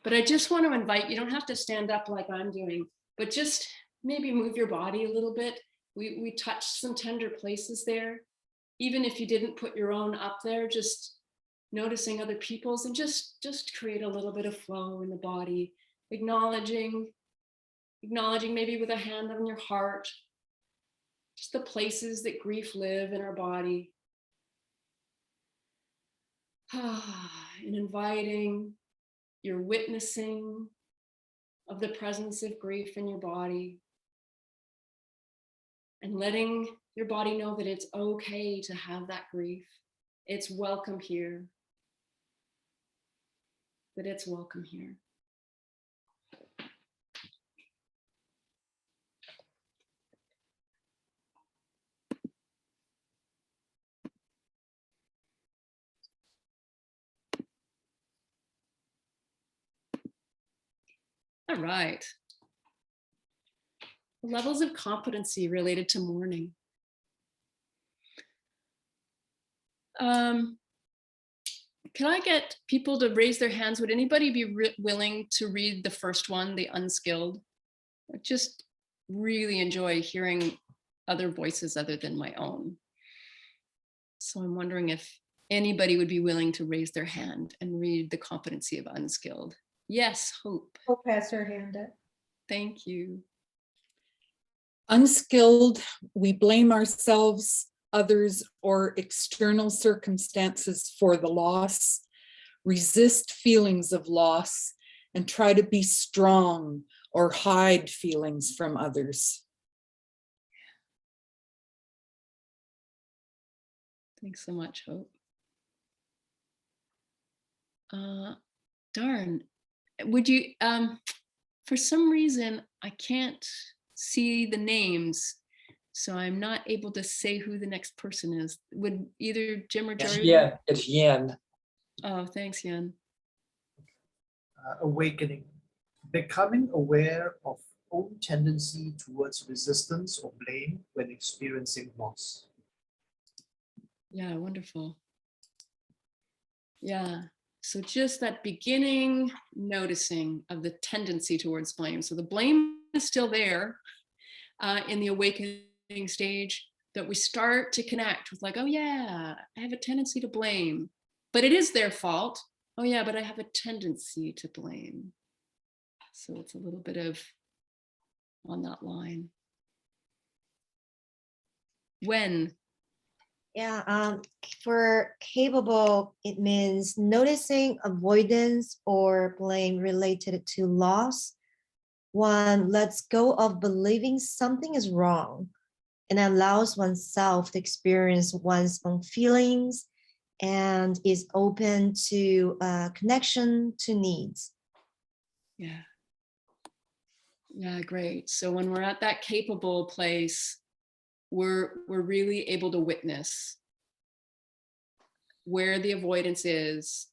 But I just want to invite, you don't have to stand up like I'm doing, but just maybe move your body a little bit. We touched some tender places there. Even if you didn't put your own up there, just noticing other people's and just create a little bit of flow in the body, acknowledging maybe with a hand on your heart, just the places that grief live in our body. And inviting your witnessing of the presence of grief in your body, and letting your body know that it's okay to have that grief. It's welcome here. That it's welcome here. All right. Levels of competency related to mourning. Can I get people to raise their hands? Would anybody be willing to read the first one, The Unskilled? I just really enjoy hearing other voices other than my own. So I'm wondering if anybody would be willing to raise their hand and read The Competency of Unskilled. Yes, Hope. Hope has her hand up. Thank you. Unskilled, we blame ourselves, others, or external circumstances for the loss, resist feelings of loss, and try to be strong or hide feelings from others. Thanks so much, Hope. Darn, would you, for some reason, I can't see the names, so I'm not able to say who the next person is. Would either Jim or Jerry? Yeah, it's Yen. Oh, thanks, Yen. Awakening, becoming aware of own tendency towards resistance or blame when experiencing loss. Yeah, wonderful. Yeah, so just that beginning noticing of the tendency towards blame. So the blame is still there in the awakening stage, that we start to connect with like, oh yeah, I have a tendency to blame, but it is their fault. Oh yeah, but I have a tendency to blame. So it's a little bit of on that line. When? Yeah, for capable, it means noticing avoidance or blame related to loss. One lets go of believing something is wrong and allows oneself to experience one's own feelings and is open to connection to needs. Yeah. Yeah, great. So when we're at that capable place, we're really able to witness where the avoidance is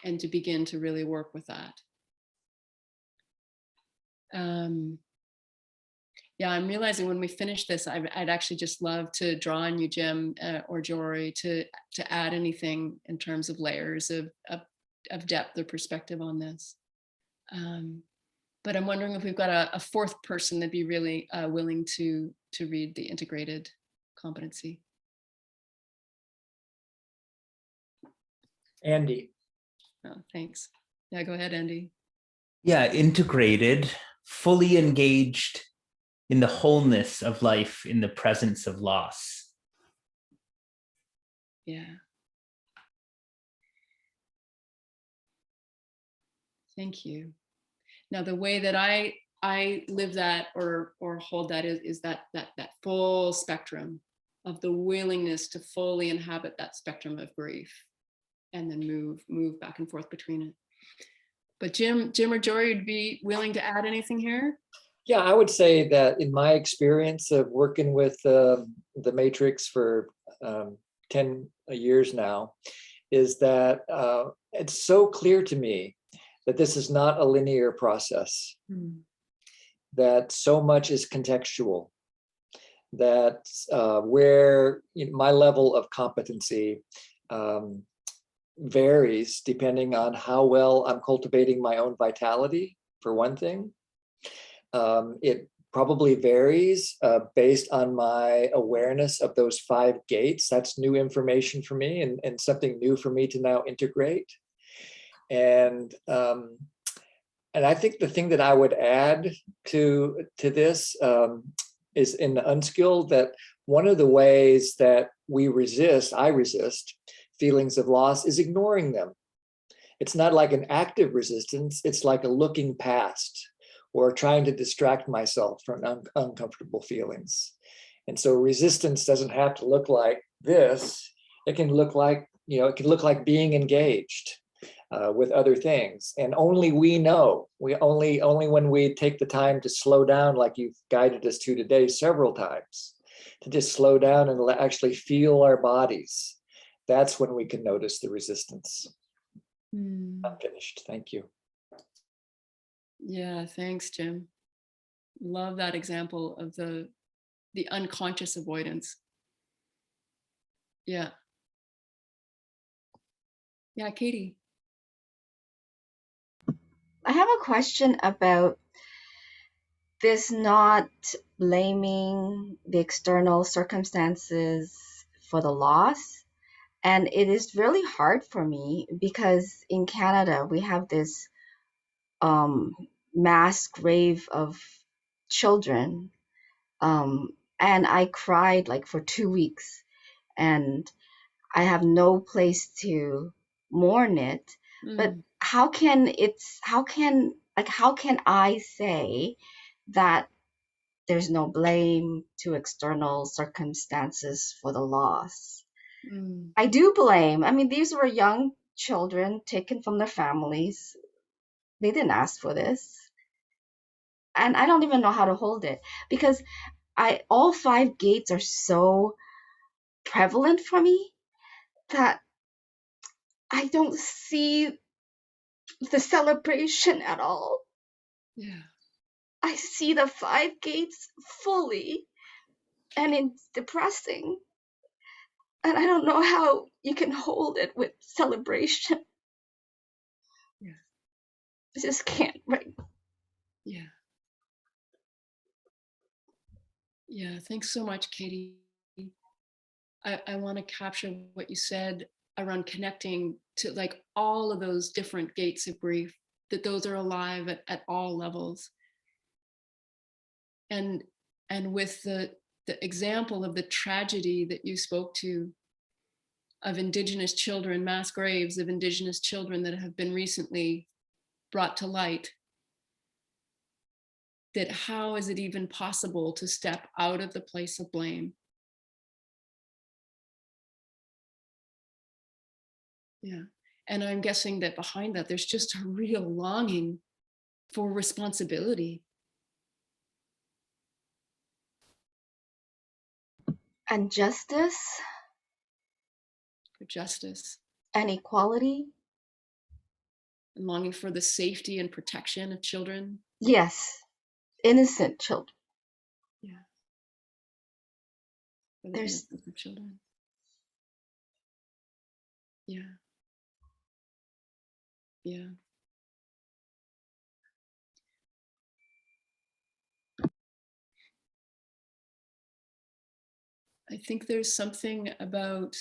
and to begin to really work with that. Yeah, I'm realizing when we finish this, I'd actually just love to draw on you, Jim or Jory, to add anything in terms of layers of depth or perspective on this. But I'm wondering if we've got a fourth person that'd be really willing to read the integrated competency. Andy. Oh, thanks. Yeah, go ahead, Andy. Yeah, integrated, fully engaged in the wholeness of life in the presence of loss. Yeah. Thank you. Now, the way that I live that or hold that is that full spectrum of the willingness to fully inhabit that spectrum of grief and then move back and forth between it. But Jim or Jory would be willing to add anything here? Yeah, I would say that in my experience of working with the Matrix for 10 years now, is that it's so clear to me that this is not a linear process, that so much is contextual, that where my level of competency varies depending on how well I'm cultivating my own vitality, for one thing. It probably varies based on my awareness of those 5 gates. That's new information for me and something new for me to now integrate. And I think the thing that I would add to this is in the unskilled, that one of the ways that I resist feelings of loss is ignoring them. It's not like an active resistance, it's like a looking past or trying to distract myself from uncomfortable feelings. And so resistance doesn't have to look like this. It can look like, it can look like being engaged with other things. And only we know, only when we take the time to slow down, like you've guided us to today several times, to just slow down and actually feel our bodies, that's when we can notice the resistance. I'm finished. Thank you. Yeah, thanks, Jim. Love that example of the unconscious avoidance. Yeah. Yeah, Katie. I have a question about this not blaming the external circumstances for the loss. And it is really hard for me because in Canada, we have this mass grave of children. And I cried like for 2 weeks and I have no place to mourn it. But how can I say that there's no blame to external circumstances for the loss? I do blame. I mean, these were young children taken from their families. They didn't ask for this. And I don't even know how to hold it because all 5 gates are so prevalent for me that I don't see the celebration at all. Yeah. I see the 5 gates fully, and it's depressing. And I don't know how you can hold it with celebration. Yeah. I just can't, right? Yeah. Yeah. Thanks so much, Katie. I want to capture what you said around connecting to like all of those different gates of grief, that those are alive at all levels. And with the example of the tragedy that you spoke to of Indigenous children, mass graves of Indigenous children that have been recently brought to light, that how is it even possible to step out of the place of blame? Yeah. And I'm guessing that behind that, there's just a real longing for responsibility. And justice. For justice. And equality. And longing for the safety and protection of children. Yes. Innocent children. Yeah. For the innocence of children. Yeah. Yeah. I think there's something about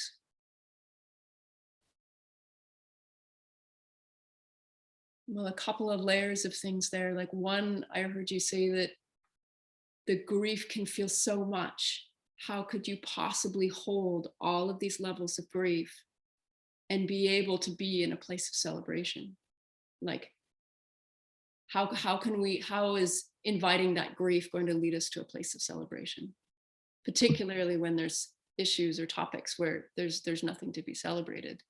a couple of layers of things there. Like one, I heard you say that the grief can feel so much. How could you possibly hold all of these levels of grief and be able to be in a place of celebration? Like, how is inviting that grief going to lead us to a place of celebration? Particularly when there's issues or topics where there's nothing to be celebrated.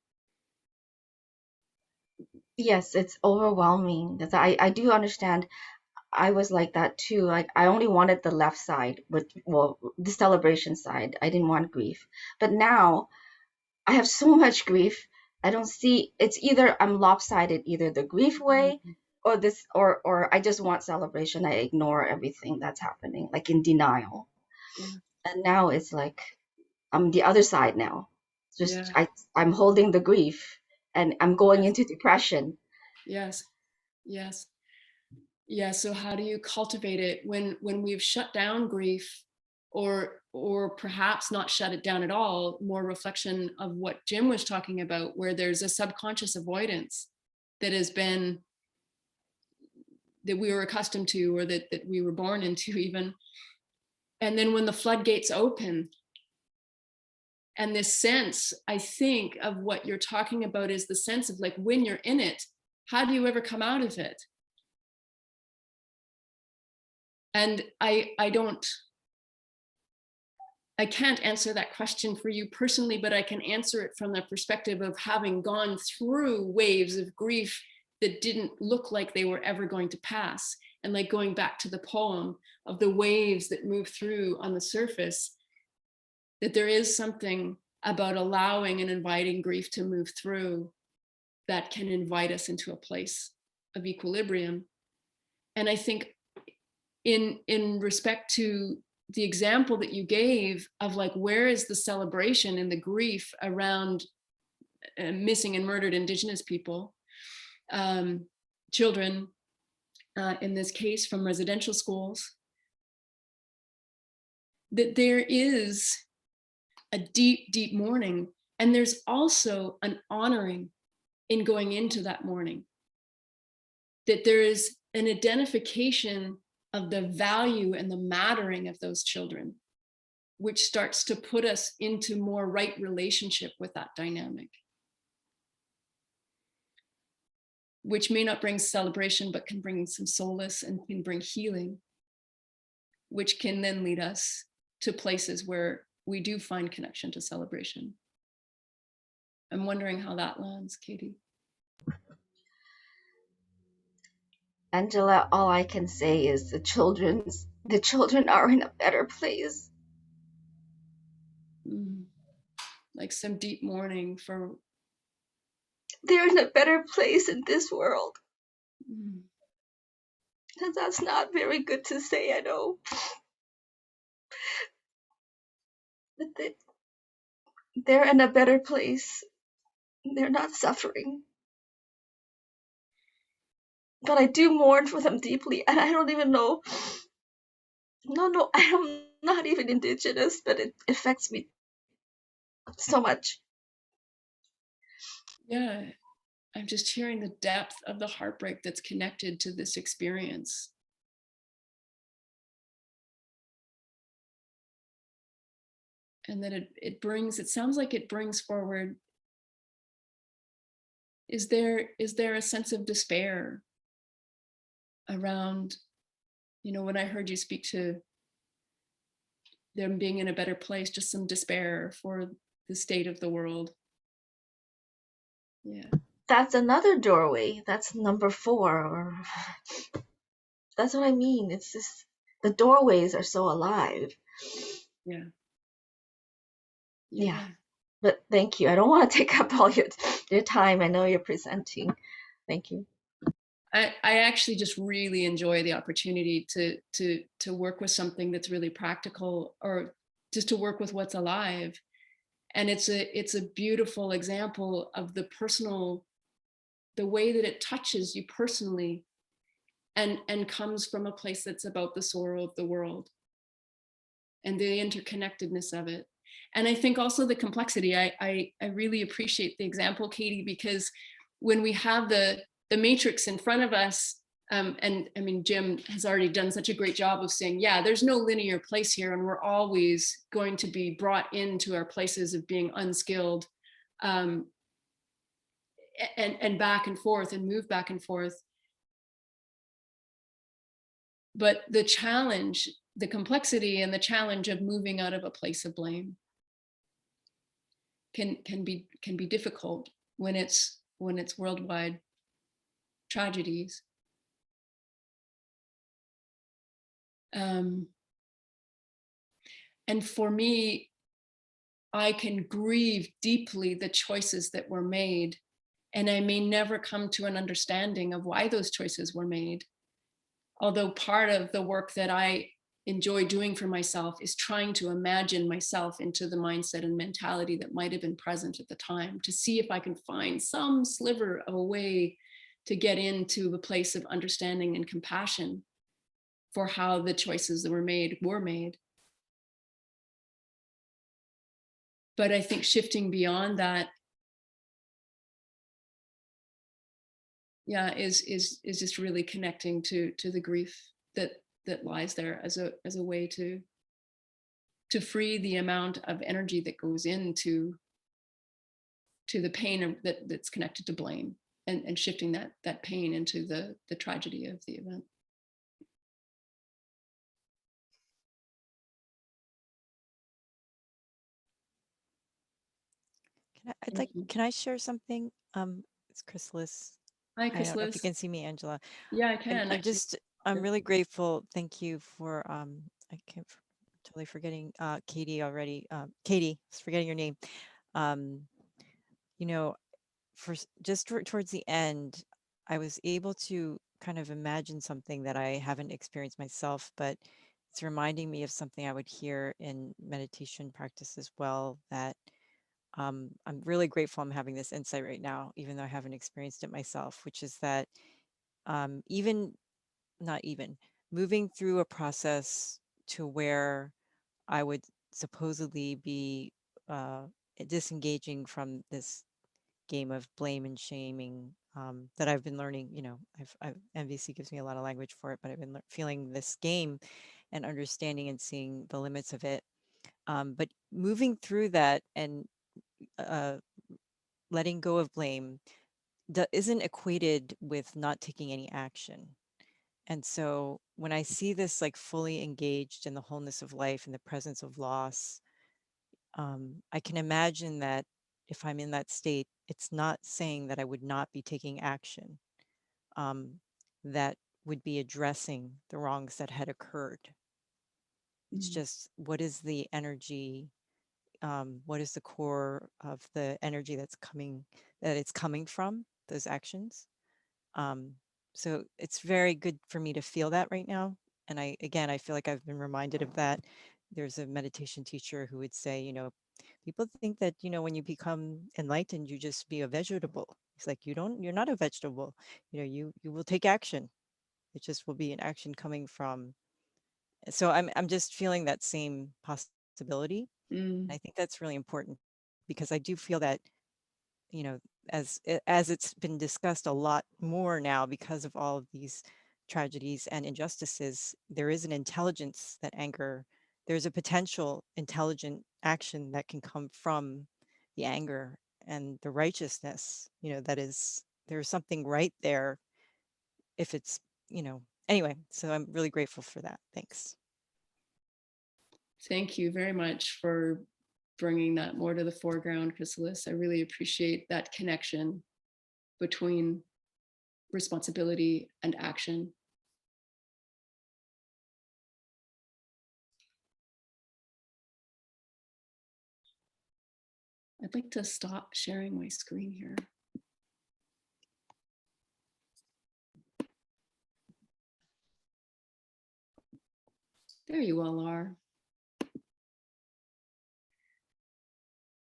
Yes, it's overwhelming. Because I do understand. I was like that too. Like I only wanted the left side, but well, the celebration side. I didn't want grief. But now I have so much grief. I don't see, it's either I'm lopsided, either the grief way or this, or I just want celebration. I ignore everything that's happening, like in denial. Yeah. And now it's like I'm the other side now. Just Yeah. I'm holding the grief and I'm going Yes. into depression. Yes. Yes. Yeah. So how do you cultivate it when we've shut down grief, or perhaps not shut it down at all? More reflection of what Jim was talking about, where there's a subconscious avoidance that has been, that we were accustomed to, or that we were born into even. And then when the floodgates open, and this sense, I think, of what you're talking about is the sense of like, when you're in it, how do you ever come out of it? And I can't answer that question for you personally, but I can answer it from the perspective of having gone through waves of grief that didn't look like they were ever going to pass. And like going back to the poem of the waves that move through on the surface, that there is something about allowing and inviting grief to move through that can invite us into a place of equilibrium. And I think in respect to the example that you gave of like, where is the celebration and the grief around missing and murdered Indigenous people, children, in this case from residential schools, that there is a deep, deep mourning. And there's also an honoring in going into that mourning, that there is an identification of the value and the mattering of those children, which starts to put us into more right relationship with that dynamic, which may not bring celebration, but can bring some solace and can bring healing, which can then lead us to places where we do find connection to celebration. I'm wondering how that lands, Katie. Angela, all I can say is the children are in a better place. Like some deep mourning for. They're in a better place in this world. Mm. And that's not very good to say, I know. But they're in a better place. They're not suffering. But I do mourn for them deeply, and I don't even know. No, I'm not even indigenous, but it affects me so much. Yeah, I'm just hearing the depth of the heartbreak that's connected to this experience. And that it sounds like it brings forward, is there a sense of despair around, when I heard you speak to them being in a better place, just some despair for the state of the world. Yeah. That's another doorway. That's number 4. That's what I mean. It's just the doorways are so alive. Yeah. Yeah. But thank you. I don't want to take up all your time. I know you're presenting. Thank you. I actually just really enjoy the opportunity to work with something that's really practical, or just to work with what's alive. And it's a beautiful example of the way that it touches you personally, and comes from a place that's about the sorrow of the world and the interconnectedness of it. And I think also the complexity. I really appreciate the example, Katie, because when we have the matrix in front of us, and I mean, Jim has already done such a great job of saying, yeah, there's no linear place here, and we're always going to be brought into our places of being unskilled, and back and forth, and move back and forth. But the challenge, the complexity and the challenge of moving out of a place of blame can be difficult when it's worldwide tragedies. And for me, I can grieve deeply the choices that were made, and I may never come to an understanding of why those choices were made. Although part of the work that I enjoy doing for myself is trying to imagine myself into the mindset and mentality that might have been present at the time, to see if I can find some sliver of a way to get into a place of understanding and compassion for how the choices that were made. But I think shifting beyond that, is just really connecting to the grief that lies there as a way to free the amount of energy that goes into the pain that's connected to blame, and shifting that pain into the tragedy of the event. Can I share something? It's Chrysalis. Hi, I don't know if you Chrysalis. can see me, Angela. Yeah, I can. I'm really grateful. Thank you for totally forgetting Katie already. Katie, I was forgetting your name. Towards the end, I was able to kind of imagine something that I haven't experienced myself, but it's reminding me of something I would hear in meditation practice as well, that I'm really grateful I'm having this insight right now, even though I haven't experienced it myself, which is that moving through a process to where I would supposedly be disengaging from this game of blame and shaming that I've been learning. MVC gives me a lot of language for it, but I've been feeling this game and understanding and seeing the limits of it. But moving through that and letting go of blame isn't equated with not taking any action. And so when I see this like fully engaged in the wholeness of life and the presence of loss, I can imagine that if I'm in that state, it's not saying that I would not be taking action. That would be addressing the wrongs that had occurred. It's just, what is the energy? What is the core of the energy that it's coming from, those actions? So it's very good for me to feel that right now. And I feel like I've been reminded of that. There's a meditation teacher who would say, people think that, when you become enlightened, you just be a vegetable. It's like, you're not a vegetable. You will take action. It just will be an action coming from. So I'm just feeling that same possibility. I think that's really important, because I do feel that, as it's been discussed a lot more now because of all of these tragedies and injustices, there is an intelligence that anger, there's a potential intelligent action that can come from the anger and the righteousness, that is, there's something right there if it's, anyway, so I'm really grateful for that. Thanks. Thank you very much for bringing that more to the foreground, Chrysalis. I really appreciate that connection between responsibility and action. I'd like to stop sharing my screen here. There you all are.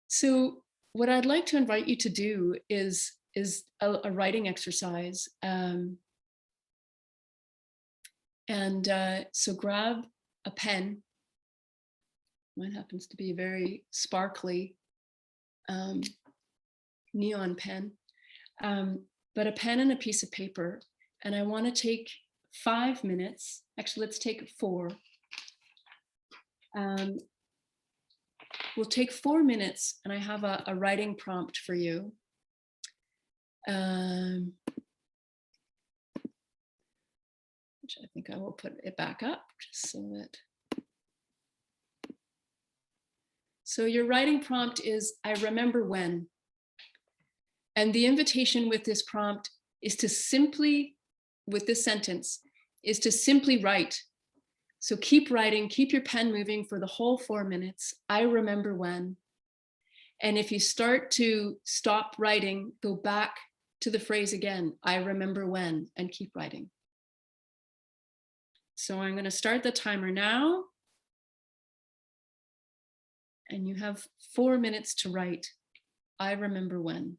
So what I'd like to invite you to do is a writing exercise. So grab a pen. Mine happens to be a very sparkly neon pen, but a pen and a piece of paper. And I want to take 5 minutes. Actually, let's take 4. We'll take 4 minutes, and I have a writing prompt for you. Which I think I will put it back up just so that. So your writing prompt is, I remember when. And the invitation with this prompt is to simply, with this sentence, is to simply write. So keep writing, keep your pen moving for the whole 4 minutes. I remember when. And if you start to stop writing, go back to the phrase again, I remember when, and keep writing. So I'm going to start the timer now. And you have 4 minutes to write, I remember when.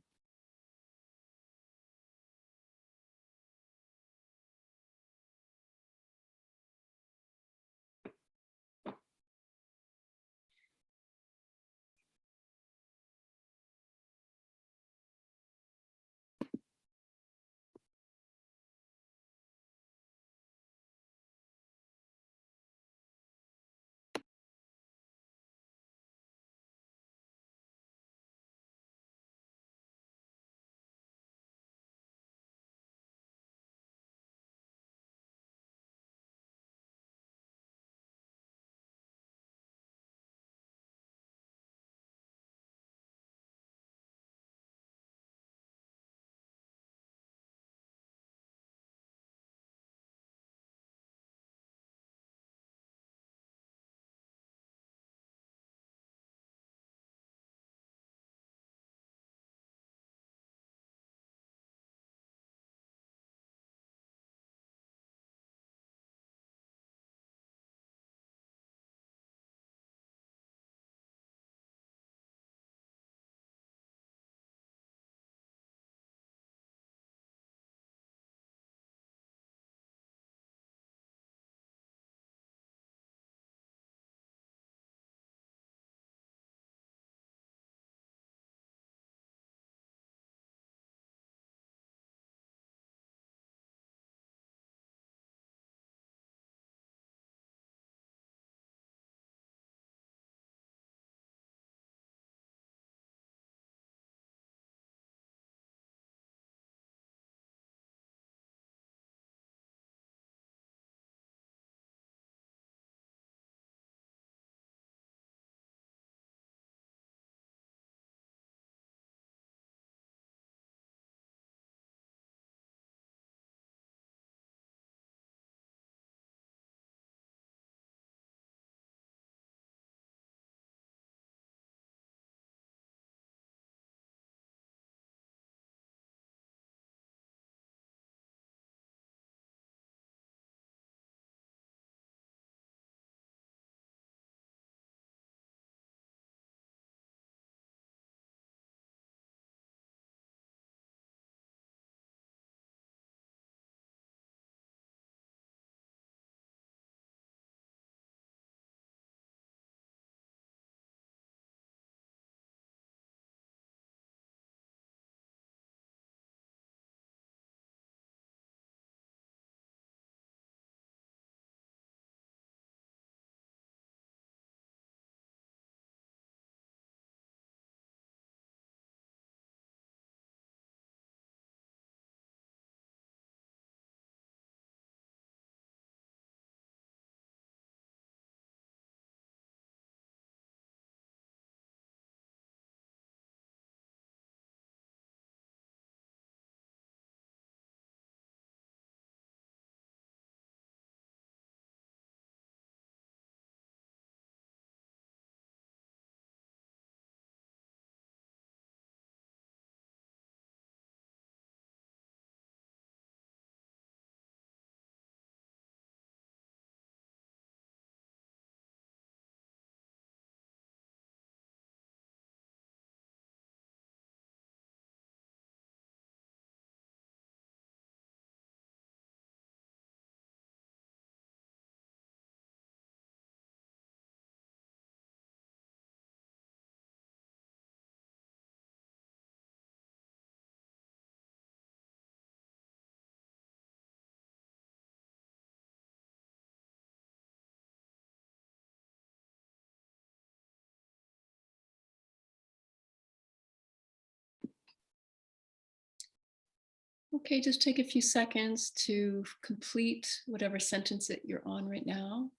Okay, just take a few seconds to complete whatever sentence that you're on right now.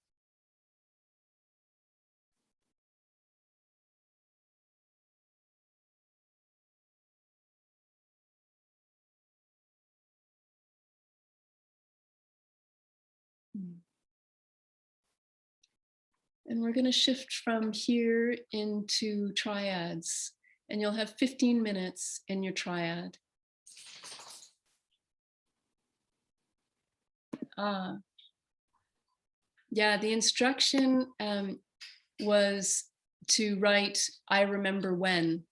And we're going to shift from here into triads, and you'll have 15 minutes in your triad. Yeah, the instruction was to write, I remember when,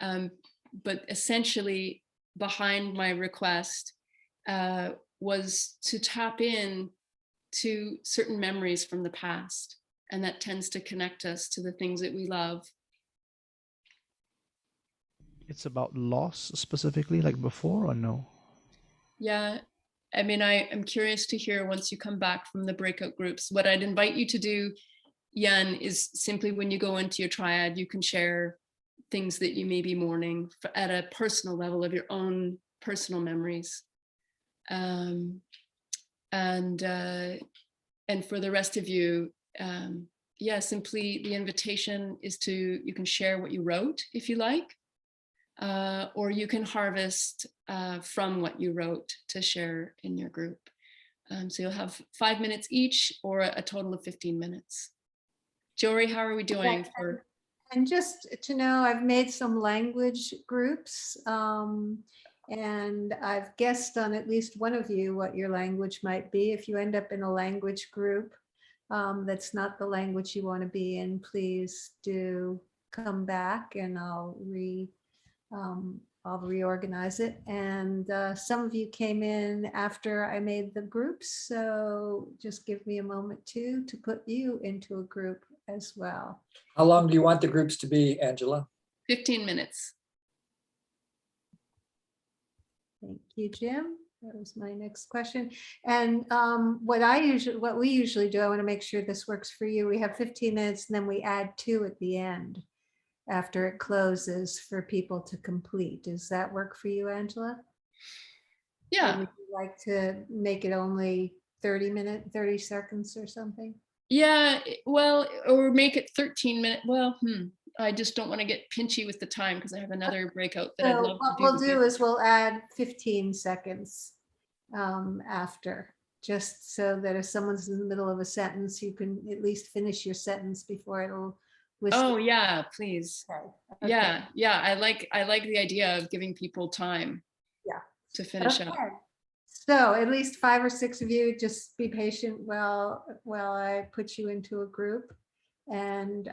but essentially behind my request was to tap in to certain memories from the past. And that tends to connect us to the things that we love. It's about loss specifically, like before, or no? Yeah, I mean, I'm curious to hear once you come back from the breakout groups. What I'd invite you to do, Jan, is simply when you go into your triad, you can share things that you may be mourning at a personal level of your own personal memories. And for the rest of you, yeah, simply the invitation is to, you can share what you wrote if you like, or you can harvest from what you wrote to share in your group. So you'll have 5 minutes each, or a total of 15 minutes. Jory, how are we doing for? And just to know, I've made some language groups, and I've guessed on at least one of you what your language might be. If you end up in a language group that's not the language you want to be in, please do come back and I'll reorganize it. And some of you came in after I made the groups, so just give me a moment to put you into a group as well. How long do you want the groups to be, Angela? 15 minutes. Thank you, Jim. That was my next question. And what we usually do, I want to make sure this works for you. We have 15 minutes and then we add 2 at the end after it closes for people to complete. Does that work for you, Angela? Yeah. Or would you like to make it only 30 seconds or something? Yeah, well, or make it 13 minutes. Well, I just don't want to get pinchy with the time because I have another breakout that I'd So love to what do. we'll do is we'll add 15 seconds after, just so that if someone's in the middle of a sentence, you can at least finish your sentence before it'll whisper. Oh yeah, please. Okay. Yeah. I like the idea of giving people time. Yeah. To finish up. So at least 5 or 6 of you, just be patient while I put you into a group. And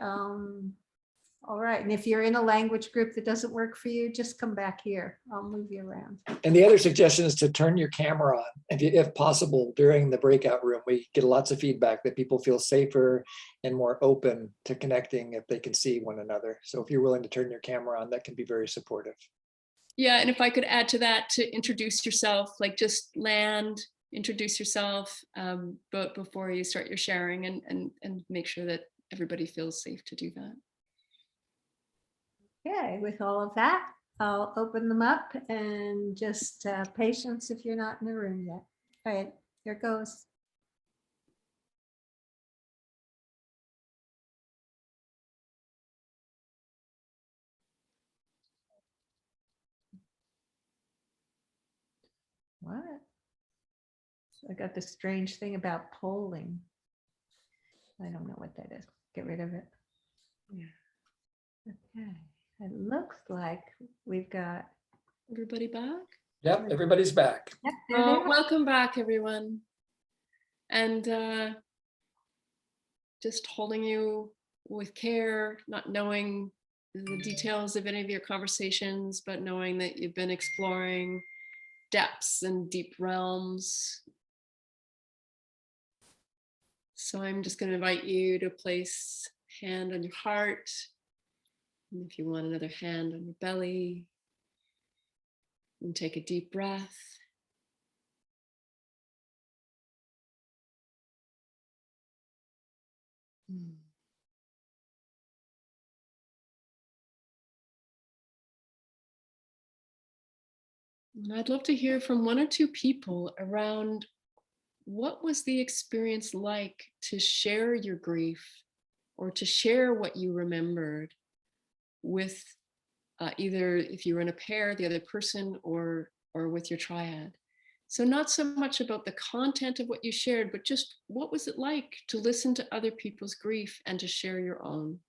all right. And if you're in a language group that doesn't work for you, just come back here. I'll move you around. And the other suggestion is to turn your camera on, if possible, during the breakout room. We get lots of feedback that people feel safer and more open to connecting if they can see one another. So if you're willing to turn your camera on, that can be very supportive. Yeah, and if I could add to that, to introduce yourself, like just introduce yourself, but before you start your sharing, and make sure that everybody feels safe to do that. Okay, with all of that, I'll open them up, and just patience if you're not in the room yet. All right, here goes. What? I got this strange thing about polling. I don't know what that is. Get rid of it. Yeah. Okay. It looks like we've got everybody back. Yep, everybody's back. Yep, welcome back, everyone. And just holding you with care, not knowing the details of any of your conversations, but knowing that you've been exploring depths and deep realms. So I'm just going to invite you to place a hand on your heart. And if you want, another hand on your belly. And take a deep breath. And I'd love to hear from one or two people around what was the experience like to share your grief or to share what you remembered with either if you were in a pair, the other person, or with your triad. So not so much about the content of what you shared, but just what was it like to listen to other people's grief and to share your own?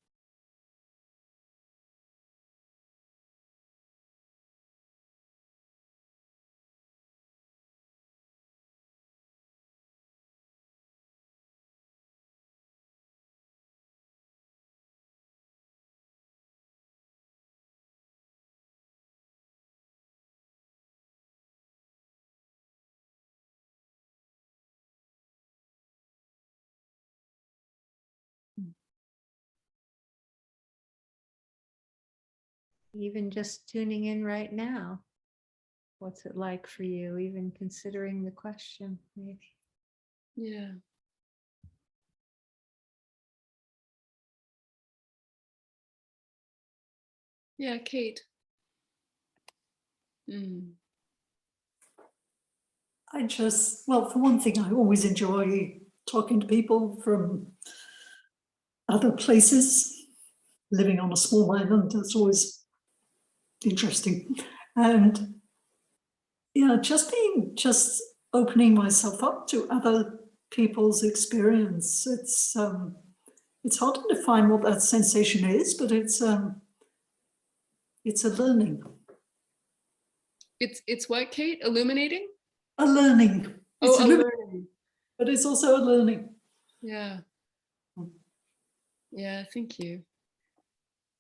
Even just tuning in right now, what's it like for you, even considering the question, maybe? Yeah. Yeah, Kate. I just, well, for one thing, I always enjoy talking to people from other places. Living on a small island, that's always interesting. And yeah, just opening myself up to other people's experience. It's hard to define what that sensation is, but it's a learning. It's what, Kate? Illuminating? A learning. Oh, a learning. But it's also a learning. Yeah. Yeah, thank you.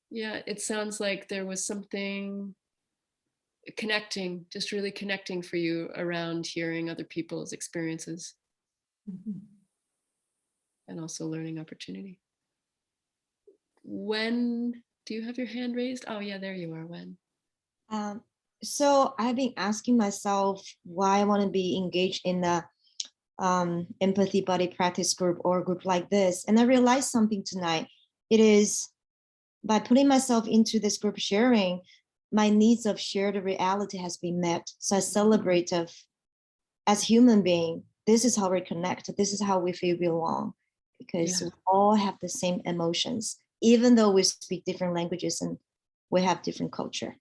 Yeah, it sounds like there was something connecting, just really connecting for you around hearing other people's experiences. And also learning opportunity. When do you have your hand raised? Oh yeah, there you are. When? So I've been asking myself why I want to be engaged in the empathy body practice group or a group like this. And I realized something tonight. It is by putting myself into this group sharing, my needs of shared reality has been met. So I celebrate of, as human being, this is how we connect. This is how we feel belong, because we all have the same emotions, even though we speak different languages and we have different culture.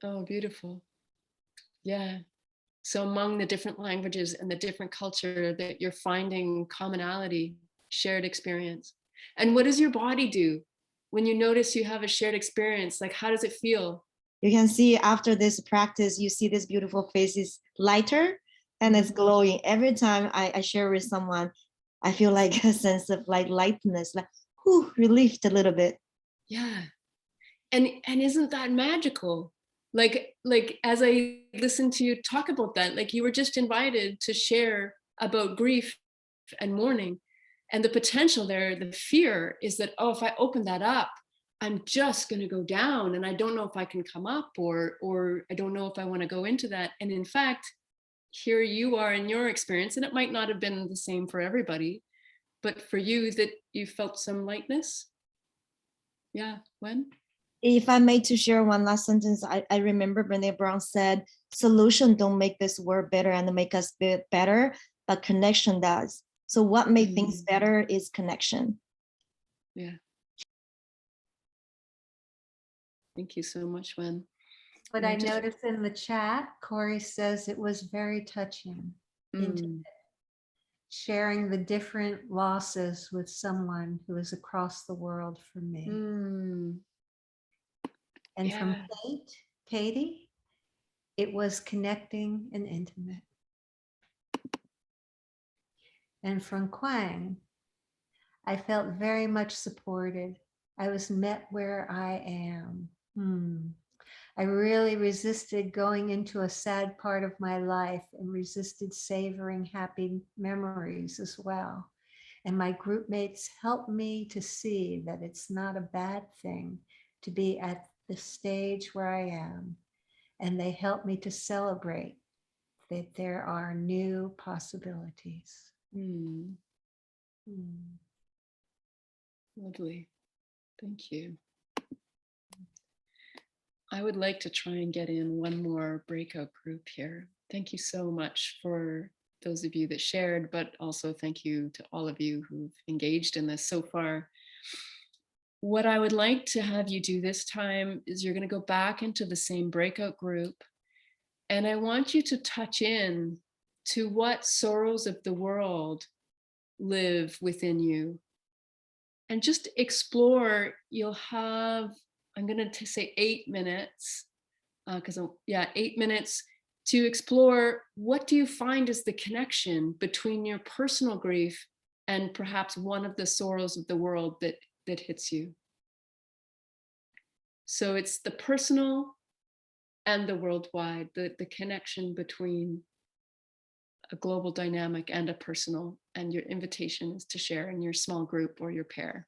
Oh, beautiful. Yeah. So among the different languages and the different culture that you're finding commonality, shared experience. And what does your body do when you notice you have a shared experience? Like, how does it feel? You can see after this practice, you see this beautiful face is lighter and it's glowing. Every time I share with someone, I feel like a sense of like lightness, like whew, relieved a little bit. Yeah. And isn't that magical? Like as I listened to you talk about that, like you were just invited to share about grief and mourning, and the potential there, the fear is that, oh, if I open that up, I'm just going to go down and I don't know if I can come up, or I don't know if I want to go into that. And in fact, here you are in your experience, and it might not have been the same for everybody, but for you, that you felt some lightness. Yeah. When? If I may to share one last sentence, I remember Brené Brown said, solution don't make this world better and make us better, but connection does. So what makes things better is connection. Yeah. Thank you so much, Wen. What I noticed in the chat, Corey says it was very touching, intimate, sharing the different losses with someone who is across the world from me. And from Katie, it was connecting and intimate. And from Quang, I felt very much supported. I was met where I am. I really resisted going into a sad part of my life and resisted savoring happy memories as well. And my group mates helped me to see that it's not a bad thing to be at the stage where I am. And they helped me to celebrate that there are new possibilities. Lovely. Thank you. I would like to try and get in one more breakout group here. Thank you so much for those of you that shared, but also thank you to all of you who've engaged in this so far. What I would like to have you do this time is you're going to go back into the same breakout group, and I want you to touch in to what sorrows of the world live within you. And just explore. You'll have, I'm going to say 8 minutes, because 8 minutes to explore what do you find is the connection between your personal grief and perhaps one of the sorrows of the world that hits you. So it's the personal and the worldwide, the connection between a global dynamic and a personal, and your invitation is to share in your small group or your pair.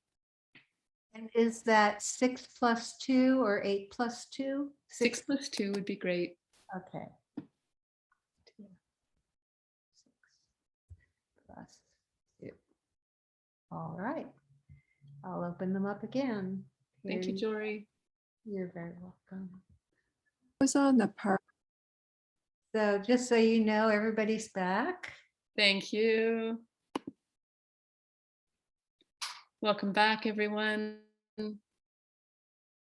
And is that 6 + 2 or 8 + 2? 6 + 2 would be great. Okay. 2, 6 + 2. All right. I'll open them up again. Thank you, Jory. You're very welcome. Was on the part. So just so you know, everybody's back. Thank you. Welcome back, everyone.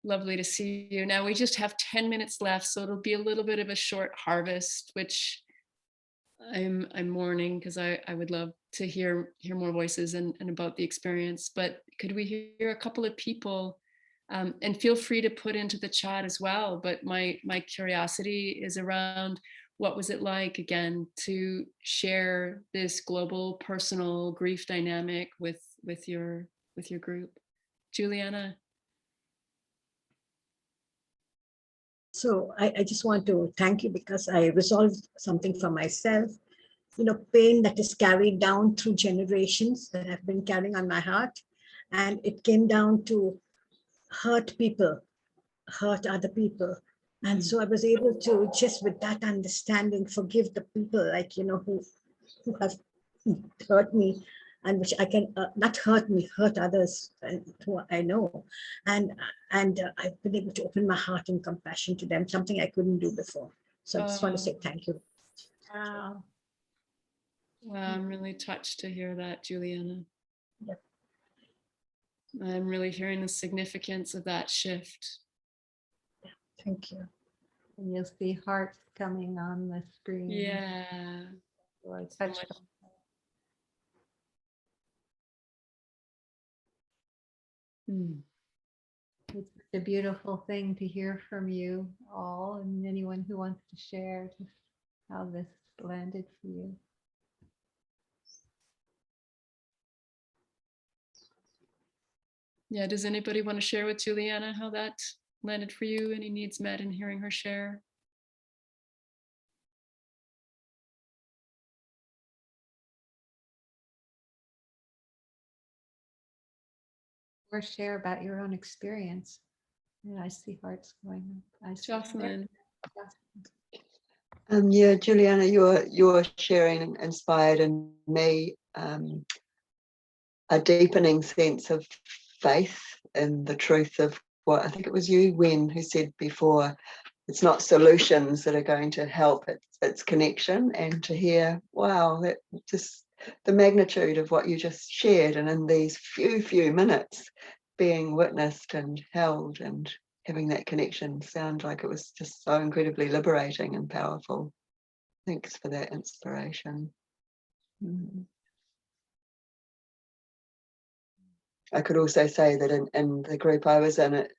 Lovely to see you. Now we just have 10 minutes left, so it'll be a little bit of a short harvest, which I'm mourning because I would love to hear more voices and about the experience. But could we hear a couple of people? And feel free to put into the chat as well. But my curiosity is around, what was it like, again, to share this global personal grief dynamic with your group? Juliana? So I just want to thank you because I resolved something for myself. You know, pain that is carried down through generations that I've been carrying on my heart. And it came down to hurt people, hurt other people. And so I was able to, just with that understanding, forgive the people, like, you know, who have hurt me, and which I can not hurt me, hurt others who I know. And I've been able to open my heart in compassion to them, something I couldn't do before. So I just want to say thank you. Wow. Well, I'm really touched to hear that, Juliana. Yep. I'm really hearing the significance of that shift. Thank you. And you'll see hearts coming on the screen. Yeah. So I touched them. It's a beautiful thing to hear from you all, and anyone who wants to share just how this landed for you. Yeah, does anybody want to share with Juliana how that landed for you? Any needs met in hearing her share? Or share about your own experience. And I see hearts going up. I see Jocelyn. Yeah, Juliana, your sharing inspired in me a deepening sense of faith in the truth of what I think it was you, Wen, who said before, it's not solutions that are going to help, it's connection. And to hear, wow, that just the magnitude of what you just shared, and in these few minutes being witnessed and held and having that connection sound like it was just so incredibly liberating and powerful. Thanks for that inspiration. I could also say that in the group I was in, it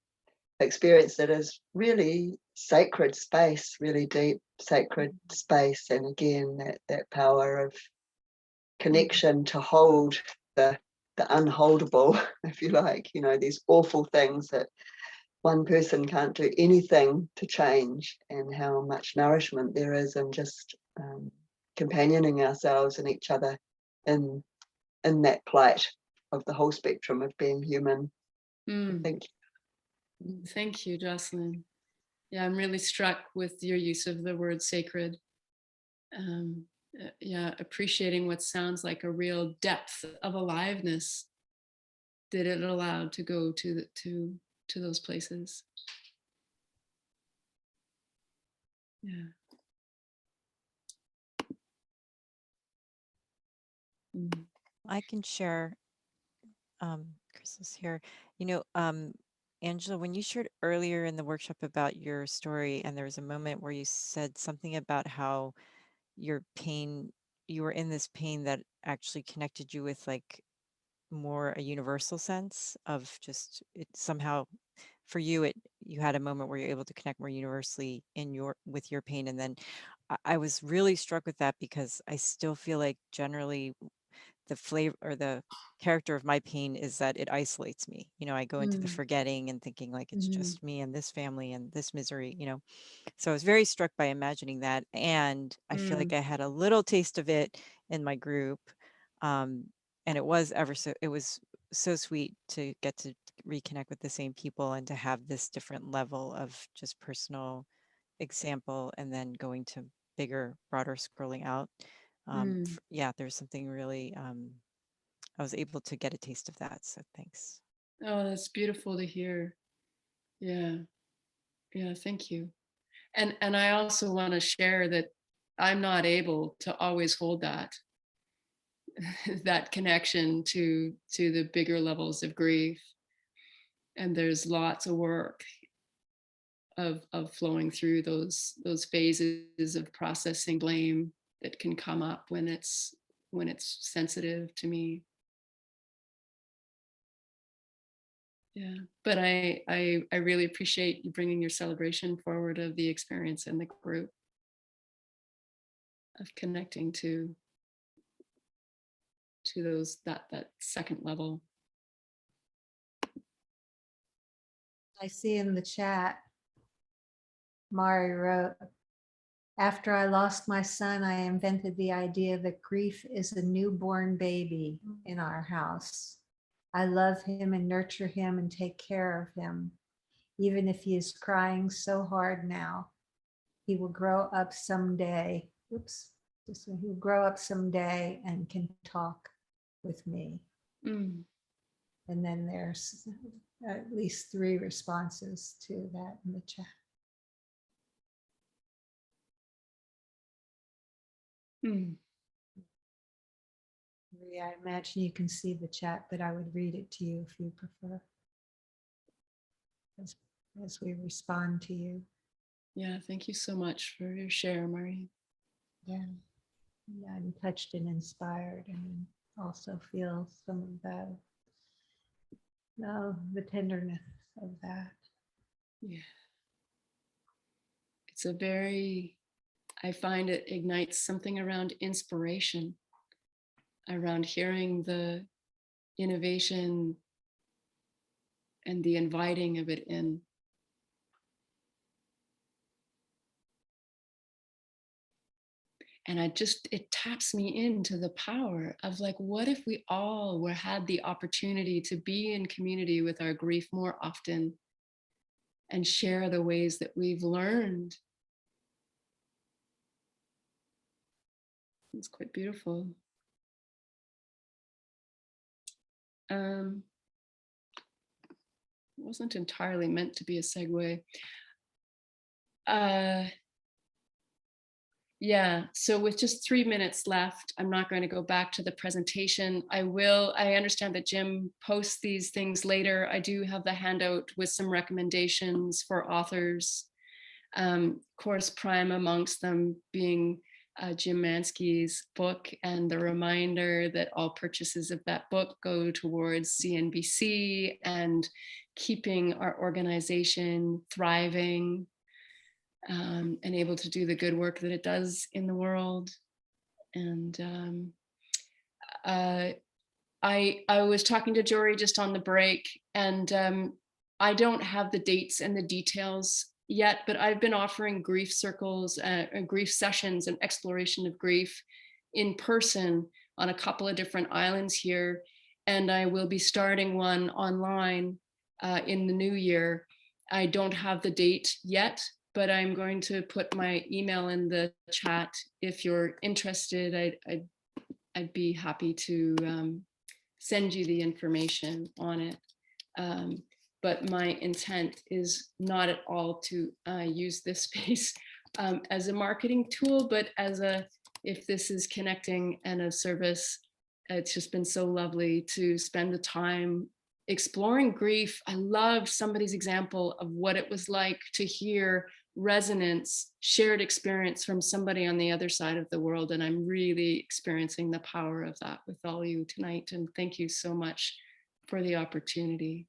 experienced it as really sacred space, really deep sacred space. And again, that power of connection to hold the unholdable, if you like, you know, these awful things that one person can't do anything to change, and how much nourishment there is in just companioning ourselves and each other in that plight of the whole spectrum of being human. Thank you. Thank you, Jocelyn. Yeah, I'm really struck with your use of the word sacred. Yeah, appreciating what sounds like a real depth of aliveness that it allowed to go to those places. Yeah. Mm. I can share. Crystal's here. Angela, when you shared earlier in the workshop about your story, and there was a moment where you said something about how your pain, you were in this pain that actually connected you with like more a universal sense of just it somehow for you, you had a moment where you're able to connect more universally with your pain. And then I was really struck with that because I still feel like generally the flavor or the character of my pain is that it isolates me. I go into the forgetting and thinking like it's just me and this family and this misery. So I was very struck by imagining that. And I feel like I had a little taste of it in my group. And it was so sweet to get to reconnect with the same people and to have this different level of just personal example and then going to bigger, broader scrolling out. Yeah, there's something really, I was able to get a taste of that. So thanks. Oh, that's beautiful to hear. Yeah. Yeah. Thank you. And I also want to share that I'm not able to always hold that that connection to the bigger levels of grief. And there's lots of work of flowing through those phases of processing blame that can come up when it's sensitive to me. Yeah, but I really appreciate you bringing your celebration forward of the experience in the group, of connecting to those that second level. I see in the chat, Mari wrote, after I lost my son, I invented the idea that grief is a newborn baby in our house. I love him and nurture him and take care of him. Even if he is crying so hard now, he will grow up someday. Oops, he will grow up someday and can talk with me. And then there's at least 3 responses to that in the chat. Yeah, I imagine you can see the chat, but I would read it to you if you prefer, as we respond to you. Yeah, thank you so much for your share, Marie. Yeah, I'm touched and inspired, and also feel some of the tenderness of that. Yeah, it's I find it ignites something around inspiration, around hearing the innovation and the inviting of it in. And it taps me into the power of like, what if we all had the opportunity to be in community with our grief more often and share the ways that we've learned. It's quite beautiful. It wasn't entirely meant to be a segue. Yeah, so with just 3 minutes left, I'm not going to go back to the presentation. I understand that Jim posts these things later. I do have the handout with some recommendations for authors. Course prime amongst them being Jim Mansky's book, and the reminder that all purchases of that book go towards CNBC and keeping our organization thriving. And able to do the good work that it does in the world. And I was talking to Jory just on the break, and I don't have the dates and the details yet, but I've been offering grief circles, grief sessions, and exploration of grief in person on a couple of different islands here. And I will be starting one online in the new year. I don't have the date yet, but I'm going to put my email in the chat. If you're interested, I'd be happy to send you the information on it. But my intent is not at all to use this space as a marketing tool, but as a, if this is connecting and a service, it's just been so lovely to spend the time exploring grief. I loved somebody's example of what it was like to hear resonance, shared experience from somebody on the other side of the world. And I'm really experiencing the power of that with all you tonight. And thank you so much for the opportunity.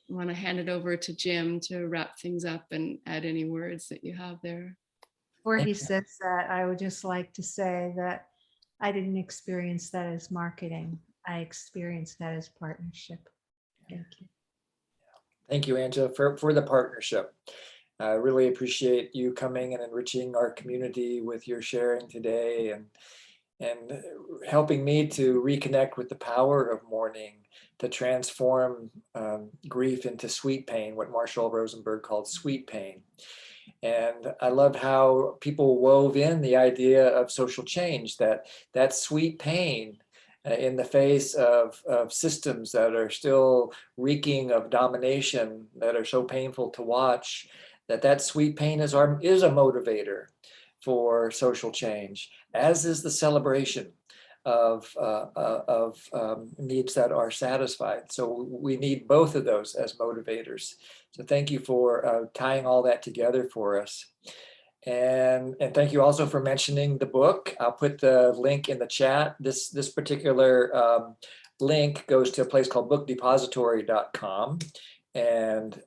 I want to hand it over to Jim to wrap things up and add any words that you have there. Before he says that, I would just like to say that I didn't experience that as marketing. I experienced that as partnership. Thank you. Thank you, Angela, for the partnership. I really appreciate you coming and enriching our community with your sharing today, and helping me to reconnect with the power of mourning, to transform grief into sweet pain, what Marshall Rosenberg called sweet pain. And I love how people wove in the idea of social change, that sweet pain in the face of systems that are still reeking of domination, that are so painful to watch, that sweet pain is a motivator for social change, as is the celebration of needs that are satisfied. So we need both of those as motivators. So thank you for tying all that together for us. And thank you also for mentioning the book. I'll put the link in the chat. This particular link goes to a place called bookdepository.com. And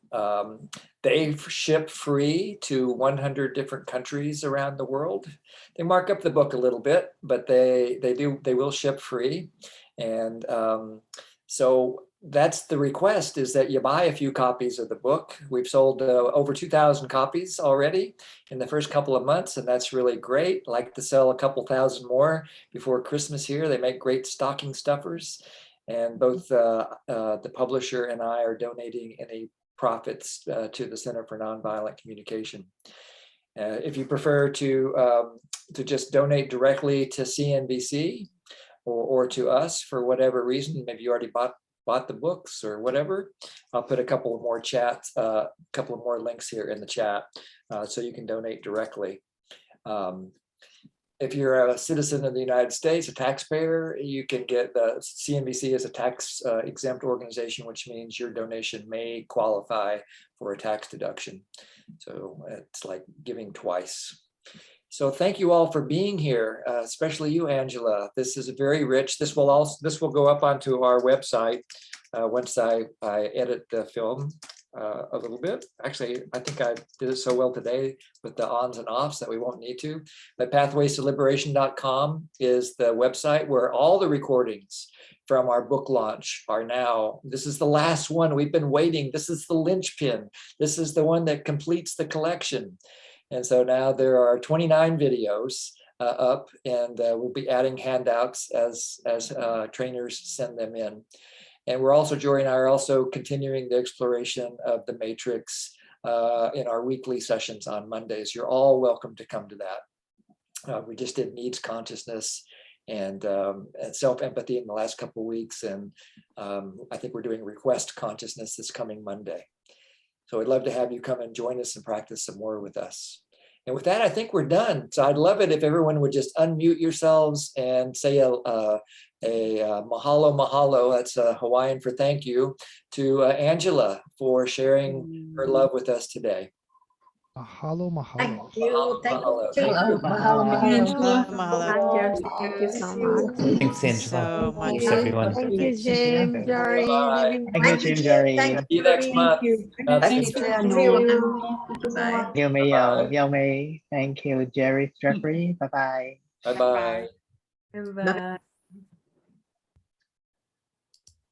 they ship free to 100 different countries around the world. They mark up the book a little bit, but they will ship free. And so that's the request, is that you buy a few copies of the book. We've sold over 2,000 copies already in the first couple of months, and that's really great. I'd like to sell a couple thousand more before Christmas here. They make great stocking stuffers. And both the publisher and I are donating any profits to the Center for Nonviolent Communication. If you prefer to just donate directly to CNBC or to us for whatever reason, maybe you already bought the books or whatever, I'll put a couple of more chats, a couple of more links here in the chat, so you can donate directly. If you're a citizen of the United States, a taxpayer, you can get the CNBC as a tax exempt organization, which means your donation may qualify for a tax deduction. So it's like giving twice. So thank you all for being here, especially you, Angela. This is very rich. This will go up onto our website once I edit the film a little bit. Actually, I think I did it so well today with the ons and offs that we won't need to. But pathwaystoliberation.com is the website where all the recordings from our book launch are now. This is the last one. We've been waiting. This is the linchpin. This is the one that completes the collection. And so now there are 29 videos up, and we'll be adding handouts as trainers send them in. And we're also, Jory and I are also continuing the exploration of the matrix in our weekly sessions on Mondays. You're all welcome to come to that. We just did needs consciousness and self-empathy in the last couple of weeks. And I think we're doing request consciousness this coming Monday. So I'd love to have you come and join us and practice some more with us. And with that, I think we're done. So I'd love it if everyone would just unmute yourselves and say a mahalo mahalo, that's Hawaiian for thank you, to Angela for sharing her love with us today. Mahalo, mahalo. Thank you. Thank you. Mahalo, mahalo. Mahalo. Thank you so much. Thanks, Angela. So much. Thanks, everyone. Thank you, James, Jory, and Bye. everyone. Thank you, Jim, Jerry. See you next month. Thank you, everyone. Bye. Thank you, Jerry, Jeffrey. Bye-bye. Bye-bye. Bye.